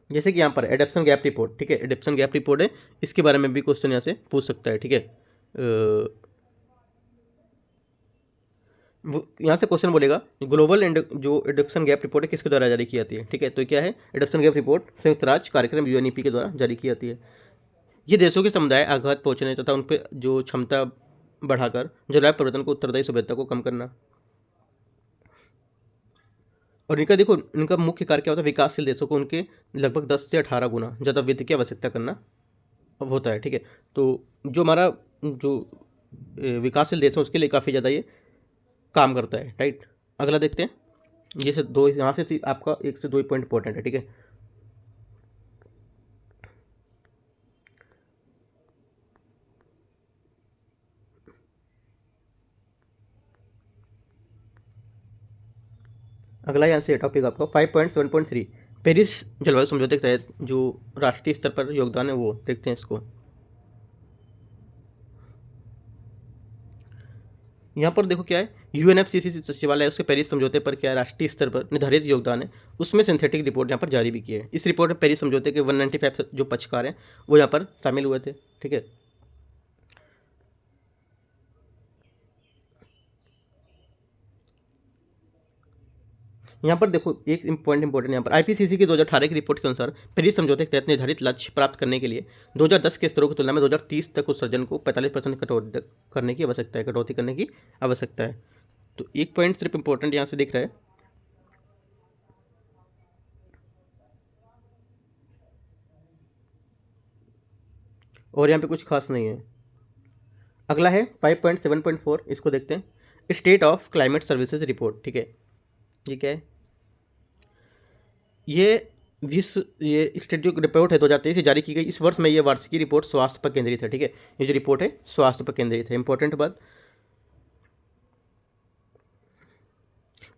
जैसे कि यहाँ पर एडेप्शन गैप रिपोर्ट, ठीक है, एडेप्शन गैप रिपोर्ट है, इसके बारे में भी क्वेश्चन यहाँ से पूछ सकता है, ठीक है। यहाँ से क्वेश्चन बोलेगा ग्लोबल जो एडेप्शन गैप रिपोर्ट है किसके द्वारा जारी की जाती है, ठीक है, तो क्या है एडेप्शन गैप रिपोर्ट संयुक्त राज्य कार्यक्रम UNEP के द्वारा जारी की जाती है। ये देशों के समुदाय आघात पहुँचने तथा उन पर जो क्षमता बढ़ाकर जलवायु परिवर्तन को उत्तरदायी सभ्यता को कम करना, और इनका देखो इनका मुख्य कार्य क्या होता है, विकासशील देशों को उनके लगभग 10 से 18 गुना ज़्यादा वित्त की आवश्यकता करना होता है, ठीक है। तो जो हमारा जो विकासशील देश है उसके लिए काफ़ी ज़्यादा ये काम करता है, राइट। अगला देखते हैं, ये से दो यहाँ से आपका 1 से 2 पॉइंट इंपॉर्टेंट है, ठीक है। अगला यहाँ से टॉपिक आपका 5.7.3 पेरिस जलवायु समझौते के तहत जो राष्ट्रीय स्तर पर योगदान है वो देखते हैं इसको। यहाँ पर देखो क्या है, UNFCCC सचिवालय उसके पेरिस समझौते पर क्या है राष्ट्रीय स्तर पर निर्धारित योगदान है, उसमें सिंथेटिक रिपोर्ट यहाँ पर जारी भी की है। इस रिपोर्ट में पेरिस समझौते के 195 जो पक्षकार हैं वो यहाँ पर शामिल हुए थे, ठीक है। यहाँ पर देखो एक पॉइंट इंपॉर्टेंट यहाँ पर IPCC की 2018 की रिपोर्ट के अनुसार पेरिस समझौते के तहत निर्धारित लक्ष्य प्राप्त करने के लिए 2010 के स्तरों की तुलना में 2030 तक उत्सर्जन को 45% कटौती करने की आवश्यकता है। तो एक पॉइंट सिर्फ इंपॉर्टेंट यहाँ से दिख रहा है, और यहाँ पे कुछ खास नहीं है। अगला है 5.7.4, इसको देखते हैं, state of climate services report, ठीक है, ये क्या है, ये स्टेट जो रिपोर्ट है 2023 से जारी की गई। इस वर्ष में ये वार्षिक रिपोर्ट स्वास्थ्य पर केंद्रित है, ठीक है, ये जो रिपोर्ट है स्वास्थ्य पर केंद्रित है। इंपॉर्टेंट बात,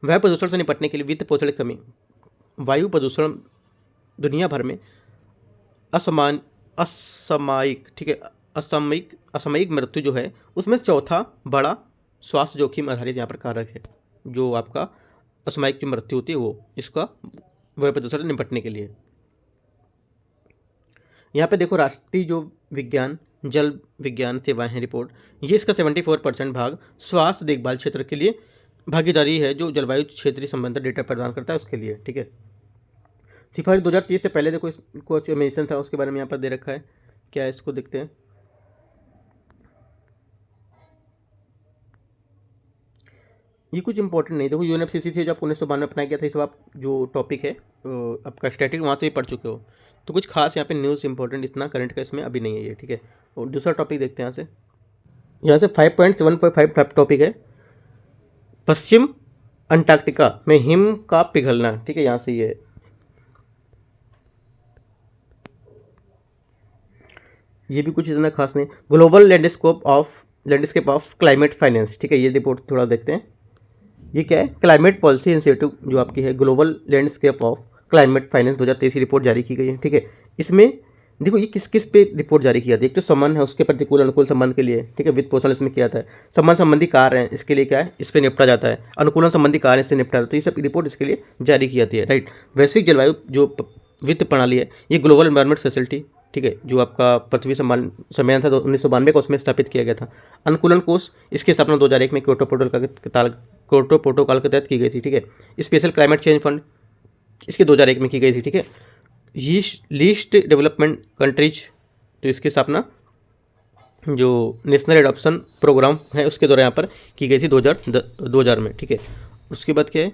वायु प्रदूषण से निपटने के लिए वित्त पोषण की कमी, वायु प्रदूषण दुनिया भर में असामयिक, ठीक है, असामयिक मृत्यु जो है उसमें चौथा बड़ा स्वास्थ्य जोखिम आधारित यहाँ पर कारक है, जो आपका असामयिक जो मृत्यु होती है वो, इसका वायु प्रदूषण से निपटने के लिए। यहाँ पे देखो राष्ट्रीय जो विज्ञान जल विज्ञान सेवाएं हैं रिपोर्ट, ये इसका 74% भाग स्वास्थ्य देखभाल क्षेत्र के लिए भागीदारी है, जो जलवायु क्षेत्रीय संबंधित डेटा प्रदान करता है उसके लिए, ठीक है। सिफारिश 2030 से पहले देखो इसको जो मेंशन था उसके बारे में यहाँ पर दे रखा है, क्या है इसको देखते हैं। ये कुछ इंपॉर्टेंट नहीं, देखो यूएनएफसीसी से जो आप 1992 में अपनाया गया था, ये सब आप जो टॉपिक है आपका स्टैटिक वहाँ से भी पढ़ चुके हो, तो कुछ खास यहाँ पे न्यूज़ इंपॉर्टेंट इतना करंट का इसमें अभी नहीं है ये, ठीक है। और दूसरा टॉपिक देखते हैं यहाँ से 5.7.5 टॉपिक है, पश्चिम अंटार्कटिका में हिम का पिघलना, ठीक है। यहाँ से ये भी कुछ इतना खास नहीं। Global landscape of climate finance, ठीक है। ये रिपोर्ट थोड़ा देखते हैं, ये क्या है, क्लाइमेट पॉलिसी इंस्टीट्यूट जो आपकी है, global landscape of climate finance 2023 की रिपोर्ट जारी की गई है, ठीक है। इसमें देखो ये किस किस पे रिपोर्ट जारी की जाती है, एक तो संबंध है उसके प्रतिकूल अनुकूल संबंध के लिए, ठीक है, वित्त पोषण इसमें किया जाता है, संबंध संबंधी कार्य हैं इसके लिए क्या है, इस पर निपटा जाता है, अनुकूलन संबंधी कार्य इससे निपटा जाता है, तो ये सब रिपोर्ट इसके लिए जारी की जाती है, राइट। वैश्विक जलवायु जो वित्त प्रणाली है, ये ग्लोबल एनवायरमेंट फैसिलिटी, ठीक है, जो आपका पृथ्वी सम्मेलन था 1992 का, उसमें स्थापित किया गया था। अनुकूलन कोष, इसकी स्थापना 2001 में क्योटो प्रोटोकॉल के तहत की गई थी, ठीक है। स्पेशल क्लाइमेट चेंज फंड, इसके 2001 में की गई थी, ठीक है। लीस्ट डेवलपमेंट कंट्रीज, तो इसकी स्थापना जो नेशनल एडॉप्शन प्रोग्राम है उसके द्वारा यहाँ पर की गई थी 2000 में, ठीक है। उसके बाद क्या है,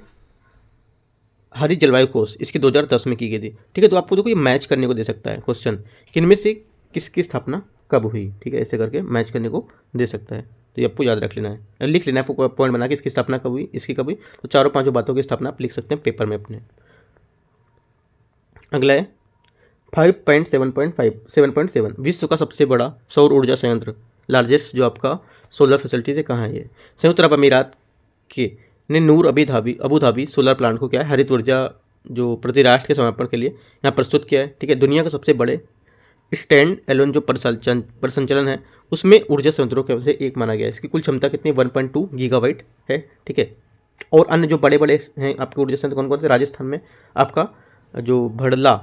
हरित जलवायु कोष, इसकी 2010 में की गई थी, ठीक है। तो आपको देखो ये मैच करने को दे सकता है क्वेश्चन, कि इनमें से किसकी स्थापना कब हुई, ठीक है, ऐसे करके मैच करने को दे सकता है। तो ये आपको याद रख लेना है, लिख लेना है आपको पॉइंट बना के, इसकी स्थापना कब हुई, इसकी कब हुई, तो चारों पांचों बातों की स्थापना आप लिख सकते हैं पेपर में अपने। अगला है 7.7 विश्व का सबसे बड़ा सौर ऊर्जा संयंत्र, लार्जेस्ट जो आपका सोलर फैसिलिटीज है कहाँ है ये, संयुक्त अरब अमीरात के ने नूर अबू धाबी सोलर प्लांट को क्या है, हरित ऊर्जा जो प्रति राष्ट्र के समर्पण के लिए यहाँ प्रस्तुत किया है, ठीक है। दुनिया का सबसे बड़े स्टैंड एलोन जो परिसंचलन है उसमें ऊर्जा संयंत्रों के से एक माना गया है। इसकी कुल क्षमता कितनी 1.2 गीगावाट है, ठीक है। और अन्य जो बड़े बड़े हैं आपके ऊर्जा संयंत्र कौन कौन से, राजस्थान में आपका जो भड़ला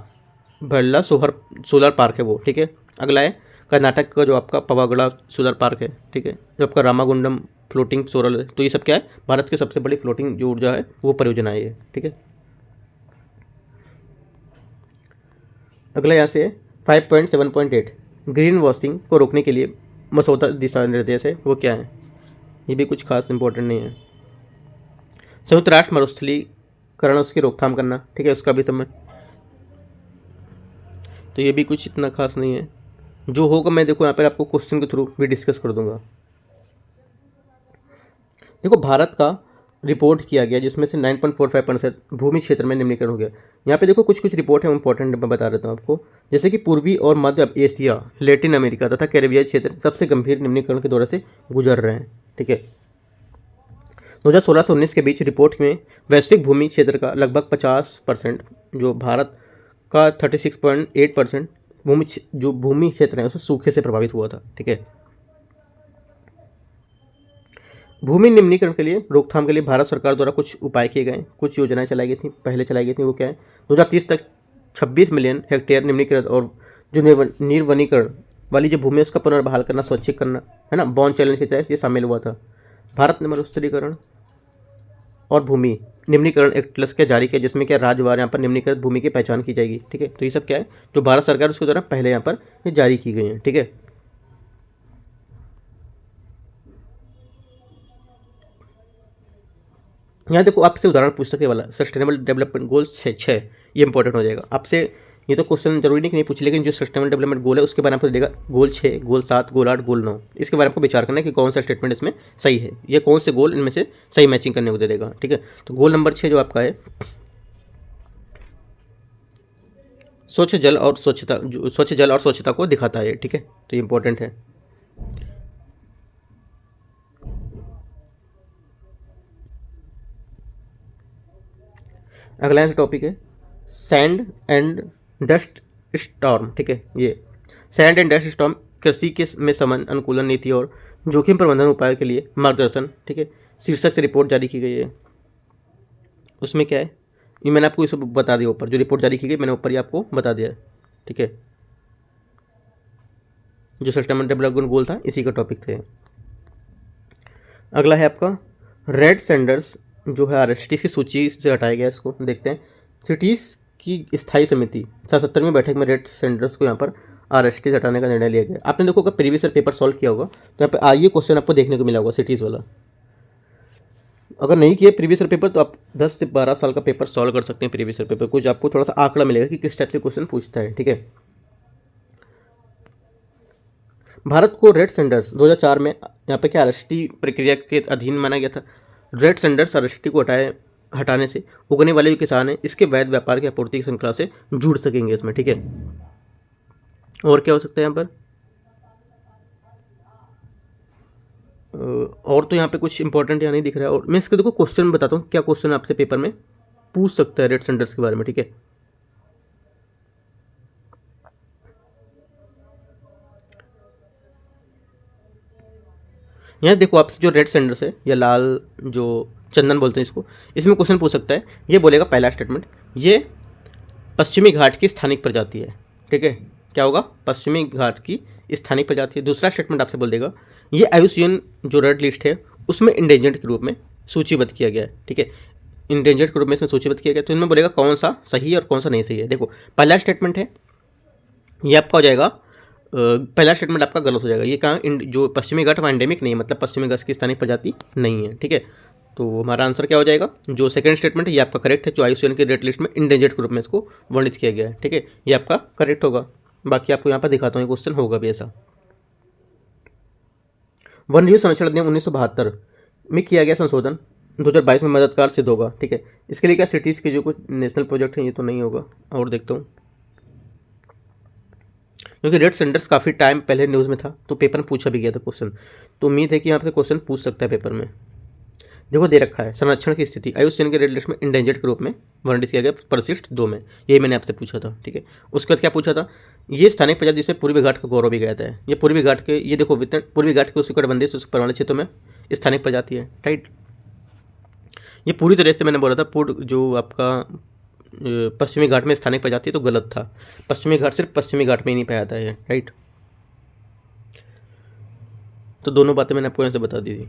सोलर पार्क है वो, ठीक है। अगला है कर्नाटक का जो आपका पवागड़ा सोलर पार्क है, ठीक है, जो आपका रामागुंडम फ्लोटिंग सोलर है। तो ये सब क्या है, भारत की सबसे बड़ी फ्लोटिंग जो ऊर्जा है वो परियोजना है ये, ठीक है। अगला यहाँ से 5.7.8 ग्रीन वॉशिंग को रोकने के लिए मसौदा दिशा निर्देश है, वो क्या है, ये भी कुछ खास इंपॉर्टेंट नहीं है। संयुक्त राष्ट्र मरुस्थलीकरण उसकी रोकथाम करना, ठीक है, उसका भी समय, तो ये भी कुछ इतना खास नहीं है। जो होगा मैं देखो यहाँ पर आपको क्वेश्चन के थ्रू भी डिस्कस कर दूंगा। देखो भारत का रिपोर्ट किया गया जिसमें से 9.45% भूमि क्षेत्र में निम्नीकरण हो गया। यहाँ पे देखो कुछ कुछ रिपोर्ट है इंपॉर्टेंट, मैं बता देता हूँ आपको, जैसे कि पूर्वी और मध्य एशिया, लैटिन अमेरिका तथा कैरेबियाई क्षेत्र सबसे गंभीर निम्नीकरण के दौरे से गुजर रहे हैं, ठीक है। 2016 से 19 के बीच रिपोर्ट में वैश्विक भूमि क्षेत्र का लगभग 50%, जो भारत का 36.8% भूमि क्षेत्र है उसे सूखे से प्रभावित हुआ था, ठीक है। भूमि निम्नीकरण के लिए रोकथाम के लिए भारत सरकार द्वारा कुछ उपाय किए गए, कुछ योजनाएं चलाई गई थी, पहले चलाई गई थी, वो क्या है, 2030 तक 26 मिलियन हेक्टेयर निम्नीकृत और जो निर्वनीकरण वाली जो भूमि है उसका पुनर्बहाल करना, स्वैच्छिक करना, है ना, बॉन्ड चैलेंज के तहत ये शामिल हुआ था। भारत ने मरुस्थलीकरण और भूमि निम्नीकरण एक्ट प्लस क्या जारी किया, जिसमें क्या राज्यवार यहाँ पर निम्नीकृत भूमि की पहचान की जाएगी, ठीक है। तो ये सब क्या है, जो भारत सरकार उसके द्वारा पहले यहाँ पर ये जारी की गई है, ठीक है। यहाँ देखो आपसे उदाहरण पूछ सके वाला सस्टेनेबल डेवलपमेंट गोल्स 6 ये इंपॉर्टेंट हो जाएगा आपसे। ये तो क्वेश्चन जरूरी नहीं कि नहीं पूछे, लेकिन जो सस्टेनेबल डेवलपमेंट गोल है उसके बारे में आपको देगा गोल 6, गोल 7, गोल 8, गोल 9, इसके बारे में आपको विचार करना है कि कौन सा स्टेटमेंट इसमें सही है, ये कौन से गोल इनमें से सही मैचिंग करने को दे देगा, ठीक है। तो गोल नंबर 6 जो आपका है स्वच्छ जल और स्वच्छता को दिखाता है, ठीक है। तो ये इंपॉर्टेंट है। अगला टॉपिक है सैंड एंड डस्ट स्टॉर्म, ठीक है। ये सैंड एंड डस्ट स्टॉर्म कृषि के में समन्वय, अनुकूलन नीति और जोखिम प्रबंधन उपायों के लिए मार्गदर्शन, ठीक है, शीर्षक से रिपोर्ट जारी की गई है। उसमें क्या है, ये मैंने आपको इसे बता दिया ऊपर, जो रिपोर्ट जारी की गई मैंने ऊपर ही आपको बता दिया है, ठीक है। जो सस्टेनेबल डेवलपमेंट गोल था इसी का टॉपिक थे। अगला है आपका रेड सेंडर्स, जो है आरएसटी की सूची से हटाया गया, इसको देखते हैं। सिटीज़ की स्थायी समिति 77वीं बैठक में रेड सेंडर्स को यहाँ पर आरएसटी से हटाने का निर्णय लिया गया। आपने देखो अगर प्रीवियस ईयर पेपर सॉल्व किया होगा तो यहाँ पे ये क्वेश्चन आपको देखने को मिला होगा सिटीज़ वाला। अगर नहीं किया प्रीवियस ईयर पेपर तो आप 10 से 12 साल का पेपर सॉल्व कर सकते हैं प्रीवियस ईयर पेपर, कुछ आपको थोड़ा सा आंकड़ा मिलेगा कि किस टाइप से क्वेश्चन पूछता है, ठीक है। भारत को रेड सेंडर्स 2004 में यहाँ पे क्या आरएसटी प्रक्रिया के अधीन माना गया था। रेड सेंडर्स आरएसटी को हटाने से उगने वाले जो किसान हैं इसके वैध व्यापार की आपूर्ति की श्रृंखला से जुड़ सकेंगे इसमें, ठीक है। और क्या हो सकता है यहाँ पर, और तो यहाँ पे कुछ इंपॉर्टेंट यहाँ नहीं दिख रहा है। और मैं इसके देखो क्वेश्चन बताता हूँ क्या क्वेश्चन आपसे पेपर में पूछ सकता है रेड सेंडर्स के बारे में, ठीक है। यहाँ देखो आपसे जो रेड सेंडर्स है या लाल जो चंदन बोलते हैं इसको, इसमें क्वेश्चन पूछ सकता है। ये बोलेगा पहला स्टेटमेंट, ये पश्चिमी घाट की स्थानिक प्रजाति है, ठीक है। क्या होगा, पश्चिमी घाट की स्थानिक प्रजाति है। दूसरा स्टेटमेंट आपसे बोल देगा ये IUCN जो रेड लिस्ट है उसमें इंडेंजर्ड के रूप में सूचीबद्ध किया गया है, ठीक है। इंडेंजर्ड के रूप में इसमें सूचीबद्ध किया गया, तो इनमें बोलेगा कौन सा सही है और कौन सा नहीं सही है। देखो पहला स्टेटमेंट है ये आपका हो जाएगा, पहला स्टेटमेंट आपका गलत हो जाएगा। ये कहाँ, जो पश्चिमी घाट वहाँ एंडेमिक नहीं है, मतलब पश्चिमी घाट की स्थानिक प्रजाति नहीं है, ठीक है। तो हमारा आंसर क्या हो जाएगा, जो सेकंड स्टेटमेंट है ये आपका करेक्ट है, जो IUCN के रेड लिस्ट में इंडेंजर्ड के रूप में इसको वर्णित किया गया है, ठीक है। ये आपका करेक्ट होगा। बाकी आपको यहाँ पर दिखाता हूँ क्वेश्चन होगा भी ऐसा। वन्यजीव संरक्षण अधिनियम 1972 में किया गया संशोधन 2022 में मददगार सिद्ध होगा, ठीक है। इसके लिए क्या सिटीज़ के जो कुछ नेशनल प्रोजेक्ट हैं ये तो नहीं होगा। और देखता हूँ, क्योंकि रेड सेंडर्स काफ़ी टाइम पहले न्यूज़ में था तो पेपर में पूछा भी गया था क्वेश्चन, तो उम्मीद है कि यहाँ से क्वेश्चन पूछ सकता है पेपर में। देखो दे रखा है संरक्षण की स्थिति IUCN के रेड लिस्ट में इंडेंजर्ड के रूप में वर्णित किया गया परिशिष्ट 2 में, यही मैंने आपसे पूछा था, ठीक है। उसके बाद क्या पूछा था, ये स्थानिक प्रजाति जिसे पूर्वी घाट का गौरव भी कहता है। ये पूर्वी घाट के, ये देखो पूर्वी घाट के उष्णकटिबंधीय शुष्क पर्वतीय क्षेत्रों में स्थानिक प्रजाति है, राइट। ये पूरी तरह से मैंने बोला था जो आपका पश्चिमी घाट में स्थानिक प्रजाति तो गलत था। पश्चिमी घाट सिर्फ पश्चिमी घाट में ही नहीं पाया जाता है, राइट। तो दोनों बातें मैंने आपको यहाँ से बता दी थी।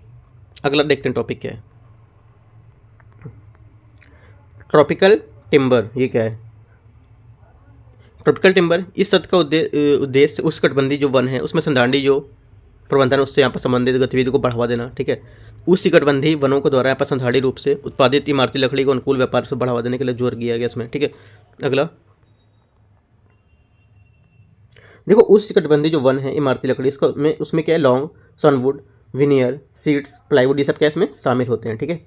अगला देखते हैं टॉपिक क्या है, ट्रॉपिकल टिम्बर। ये क्या है, ट्रॉपिकल टिम्बर इस शब्द का उद्देश्य उष्णकटिबंधीय जो वन है उसमें संधारणी जो प्रबंधन उससे यहाँ पर संबंधित गतिविधि को बढ़ावा देना, ठीक है। उष्णकटिबंधीय वनों के द्वारा यहाँ पर संधारणी रूप से उत्पादित इमारती लकड़ी को अनुकूल व्यापार से बढ़ावा देने के लिए जोर दिया गया इसमें, ठीक है। अगला देखो उष्णकटिबंधीय जो वन है इमारती लकड़ी, इसका में उसमें क्या है, लॉन्ग, सनवुड, विनियर, सीड्स, प्लाईवुड, ये सब क्या इसमें शामिल होते हैं, ठीक है।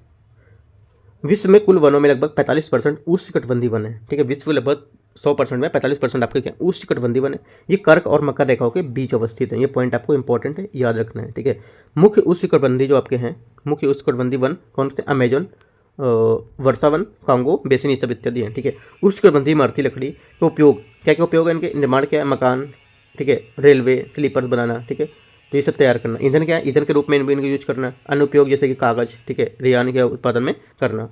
विश्व में कुल वनों में लगभग 45% उष्णकटिबंधीय वन है, ठीक है। विश्व में लगभग 100% में 45% आपके क्या उष्णकटिबंधीय वन है। ये कर्क और मकर रेखाओं के बीच अवस्थित है। ये पॉइंट आपको इंपॉर्टेंट है, याद रखना है, ठीक है। मुख्य उष्णकटिबंधीय जो आपके हैं, मुख्य उष्णकटिबंधीय वन कौन से, अमेजन, वर्षावन, कांगो बेसिन, ये सब इत्यादि हैं, ठीक है। उष्णकटिबंधीय इमारती लकड़ी का उपयोग क्या क्या उपयोग है इनके, निर्माण क्या है, मकान, ठीक है, रेलवे, स्लीपर्स बनाना, ठीक है। तो ये सब तैयार करना। ईंधन क्या है, ईंधन के रूप में इनको यूज करना। अन्य उपयोग जैसे कि कागज, ठीक है, रेयान के उत्पादन में करना।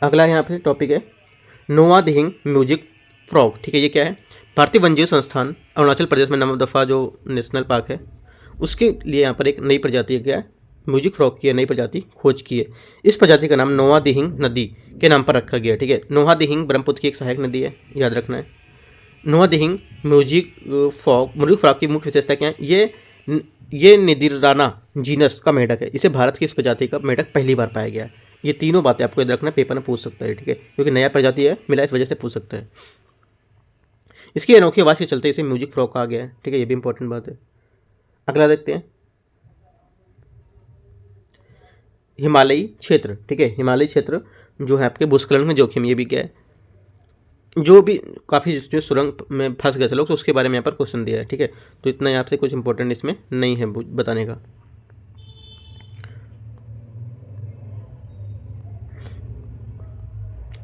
अगला यहाँ पे टॉपिक है नोवा दिहिंग म्यूजिक फ्रॉग, ठीक है। ये क्या है, भारतीय वन्यजीव संस्थान अरुणाचल प्रदेश में नमदफा जो नेशनल पार्क है उसके लिए यहाँ पर एक नई प्रजाति क्या है, म्यूजिक फ्रॉग की नई प्रजाति खोज की है। इस प्रजाति का नाम नोवा दिहिंग नदी के नाम पर रखा गया, ठीक है। नोवा दिहिंग ब्रह्मपुत्र की एक सहायक नदी है, याद रखना है। नोवा दिहिंग म्यूजिक फ्रॉग की मुख्य विशेषता क्या है, ये निदिराना जीनस का मेढक है। इसे भारत की इस प्रजाति का मेढक पहली बार पाया गया है। ये तीनों बातें आपको याद रखना, पेपर में पूछ सकता है, ठीक है, क्योंकि नया प्रजाति है मिला इस वजह से पूछ सकता है। इसकी अनोखी आवाज़ के चलते इसे म्यूजिक फ्रॉग कहा गया है, ठीक है, ये भी इंपॉर्टेंट बात है। अगला देखते हैं हिमालयी क्षेत्र, ठीक है। हिमालयी क्षेत्र जो है आपके भूस्खलन में जोखिम, ये भी क्या है, जो भी काफ़ी जो सुरंग में फंस गए थे लोग तो उसके बारे में यहाँ पर क्वेश्चन दिया है, ठीक है। तो इतना यहाँ से कुछ इंपॉर्टेंट इसमें नहीं है बताने का।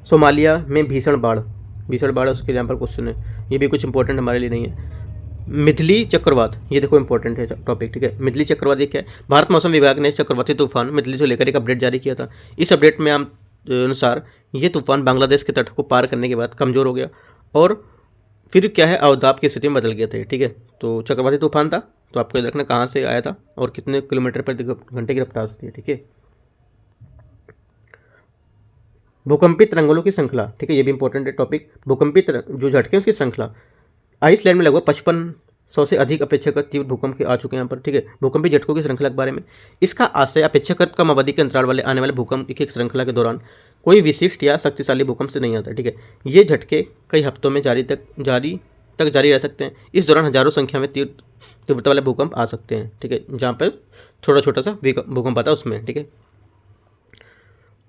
सोमालिया में भीषण बाढ़ उसके यहाँ पर क्वेश्चन है, ये भी कुछ इंपॉर्टेंट हमारे लिए नहीं है। मिथली चक्रवात, ये देखो इंपॉर्टेंट है टॉपिक, ठीक है। मिथली चक्रवात ये क्या है? भारत मौसम विभाग ने चक्रवाती तूफान मिथली से लेकर एक अपडेट जारी किया था। इस अपडेट में अनुसार ये तूफान बांग्लादेश के तट को पार करने के बाद कमज़ोर हो गया और फिर क्या है, अवदाब की स्थिति में बदल गया था, ठीक है। तो चक्रवाती तूफान था, तो आपको देखना कहाँ से आया था और कितने किलोमीटर पर घंटे की रफ्तार से थी, ठीक है। भूकंपी तरंगों की श्रृंखला, ठीक है, ये भी इंपॉर्टेंट है टॉपिक। भूकंपी जो झटके उसकी श्रृंखला, आइसलैंड में लगभग 5500 से अधिक अपेक्षाकृत तीव्र भूकंप के आ चुके हैं यहाँ पर, ठीक है। भूकंपी झटकों की श्रृंखला के बारे में, इसका आशय अपेक्षाकृत कम अवधि के अंतराल वाले आने वाले भूकंप की एक श्रृंखला के दौरान कोई विशिष्ट या शक्तिशाली भूकंप से नहीं आता, ठीक है। ये झटके कई हफ्तों में जारी रह सकते हैं। इस दौरान हजारों संख्या में तीव्रता वाले भूकंप आ सकते हैं, ठीक है। जहाँ पर छोटा सा भूकंप आता है उसमें, ठीक है।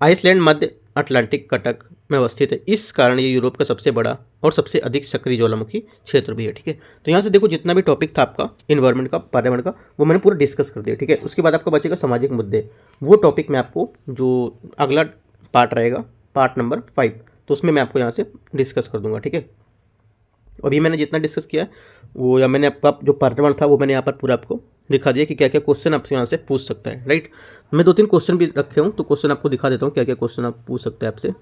आइसलैंड मध्य अटलांटिक कटक में अवस्थित है, इस कारण ये यूरोप का सबसे बड़ा और सबसे अधिक सक्रिय ज्वालामुखी क्षेत्र भी है, ठीक है। तो यहाँ से देखो जितना भी टॉपिक था आपका इन्वायरमेंट का, पर्यावरण का, वो मैंने पूरा डिस्कस कर दिया, ठीक है। उसके बाद आपका बचेगा सामाजिक मुद्दे, वो टॉपिक मैं आपको जो अगला पार्ट रहेगा, पार्ट नंबर 5, तो उसमें मैं आपको यहाँ से डिस्कस कर दूंगा, ठीक है। अभी मैंने जितना डिस्कस किया वो, या मैंने आपका जो पर्यावरण था वो मैंने यहाँ पर पूरा आपको दिखा दिया कि क्या क्या क्वेश्चन आपसे यहाँ से पूछ सकता है, राइट। मैं 2-3 क्वेश्चन भी रखे हूँ, तो क्वेश्चन आपको दिखा देता हूँ क्या क्या क्वेश्चन आप पूछ सकते हैं आपसे।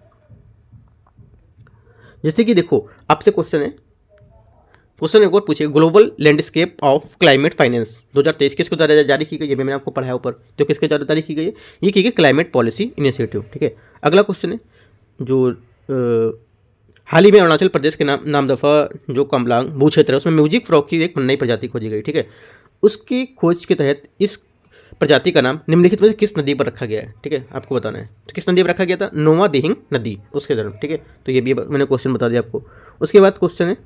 जैसे कि देखो आपसे क्वेश्चन एक और पूछिए, global landscape of climate finance 2023 किसके द्वारा जारी की गई, ये भी मैंने आपको पढ़ाया ऊपर, तो किसके द्वारा जारी की गई है, ये की गई क्लाइमेट पॉलिसी इनिशिएटिव, ठीक है। अगला क्वेश्चन है जो हाल ही में अरुणाचल प्रदेश के नामदफा जो कमलांग भू क्षेत्र है उसमें म्यूजिक फ्रॉग की एक नई प्रजाति खोजी गई, ठीक है। उसकी खोज के तहत इस प्रजाति का नाम निम्नलिखित में से किस नदी पर रखा गया है, ठीक है, आपको बताना है। तो किस नदी पर रखा गया था? नोवा दिहिंग नदी, उसके तरफ, ठीक है। तो ये भी मैंने क्वेश्चन बता दिया आपको। उसके बाद क्वेश्चन है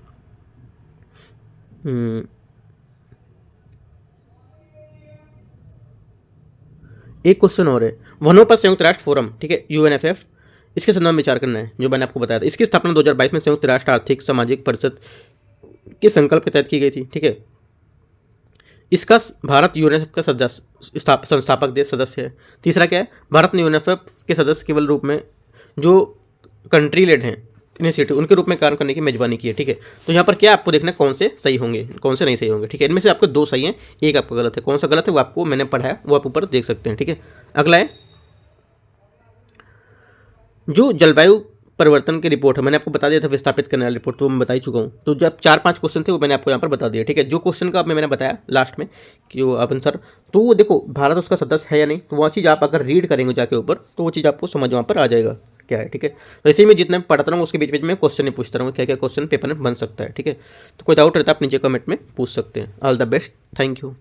एक क्वेश्चन और है, वनों पर संयुक्त राष्ट्र फोरम, ठीक है, UNFF, इसके संदर्भ में विचार करना है, जो मैंने आपको बताया था। इसकी स्थापना 2022 में संयुक्त राष्ट्र आर्थिक सामाजिक परिषद के संकल्प के तहत की गई थी, ठीक है। इसका भारत UNFF का संस्थापक देश सदस्य है। तीसरा क्या है, भारत ने UNFF के सदस्य केवल रूप में जो कंट्री लेड हैं इनिशिएटिव उनके रूप में कार्य करने की मेजबानी की है, ठीक है। तो यहाँ पर क्या आपको देखना है कौन से सही होंगे कौन से नहीं सही होंगे, ठीक है। इनमें से आपको 2 सही हैं, एक आपका गलत है। कौन सा गलत है वो आपको मैंने पढ़ाया, वो आप ऊपर देख सकते हैं, ठीक है। अगला है जो जलवायु परिवर्तन की रिपोर्ट है, मैंने आपको बता दिया था विस्थापित करने वाली रिपोर्ट, तो मैं बता ही चुका हूँ। तो जब 4-5 क्वेश्चन थे वो मैंने आपको यहाँ पर बता दिया, ठीक है। जो क्वेश्चन का मैंने बताया लास्ट में कि वो आंसर, तो वो देखो भारत उसका सदस्य है या नहीं, तो वो चीज़ आप अगर रीड करेंगे जाके ऊपर तो वो चीज़ आपको समझ वहाँ पर आ जाएगा क्या है, ठीक है। तो ऐसे ही मैं जितना पढ़ता रहूँ उसके बीच बीच में क्वेश्चन नहीं पूछता रहूँ क्या क्या क्वेश्चन पेपर में बन सकता है, ठीक है। तो कोई डाउट रहता है आप नीचे कमेंट में पूछ सकते हैं। All the best, thank you.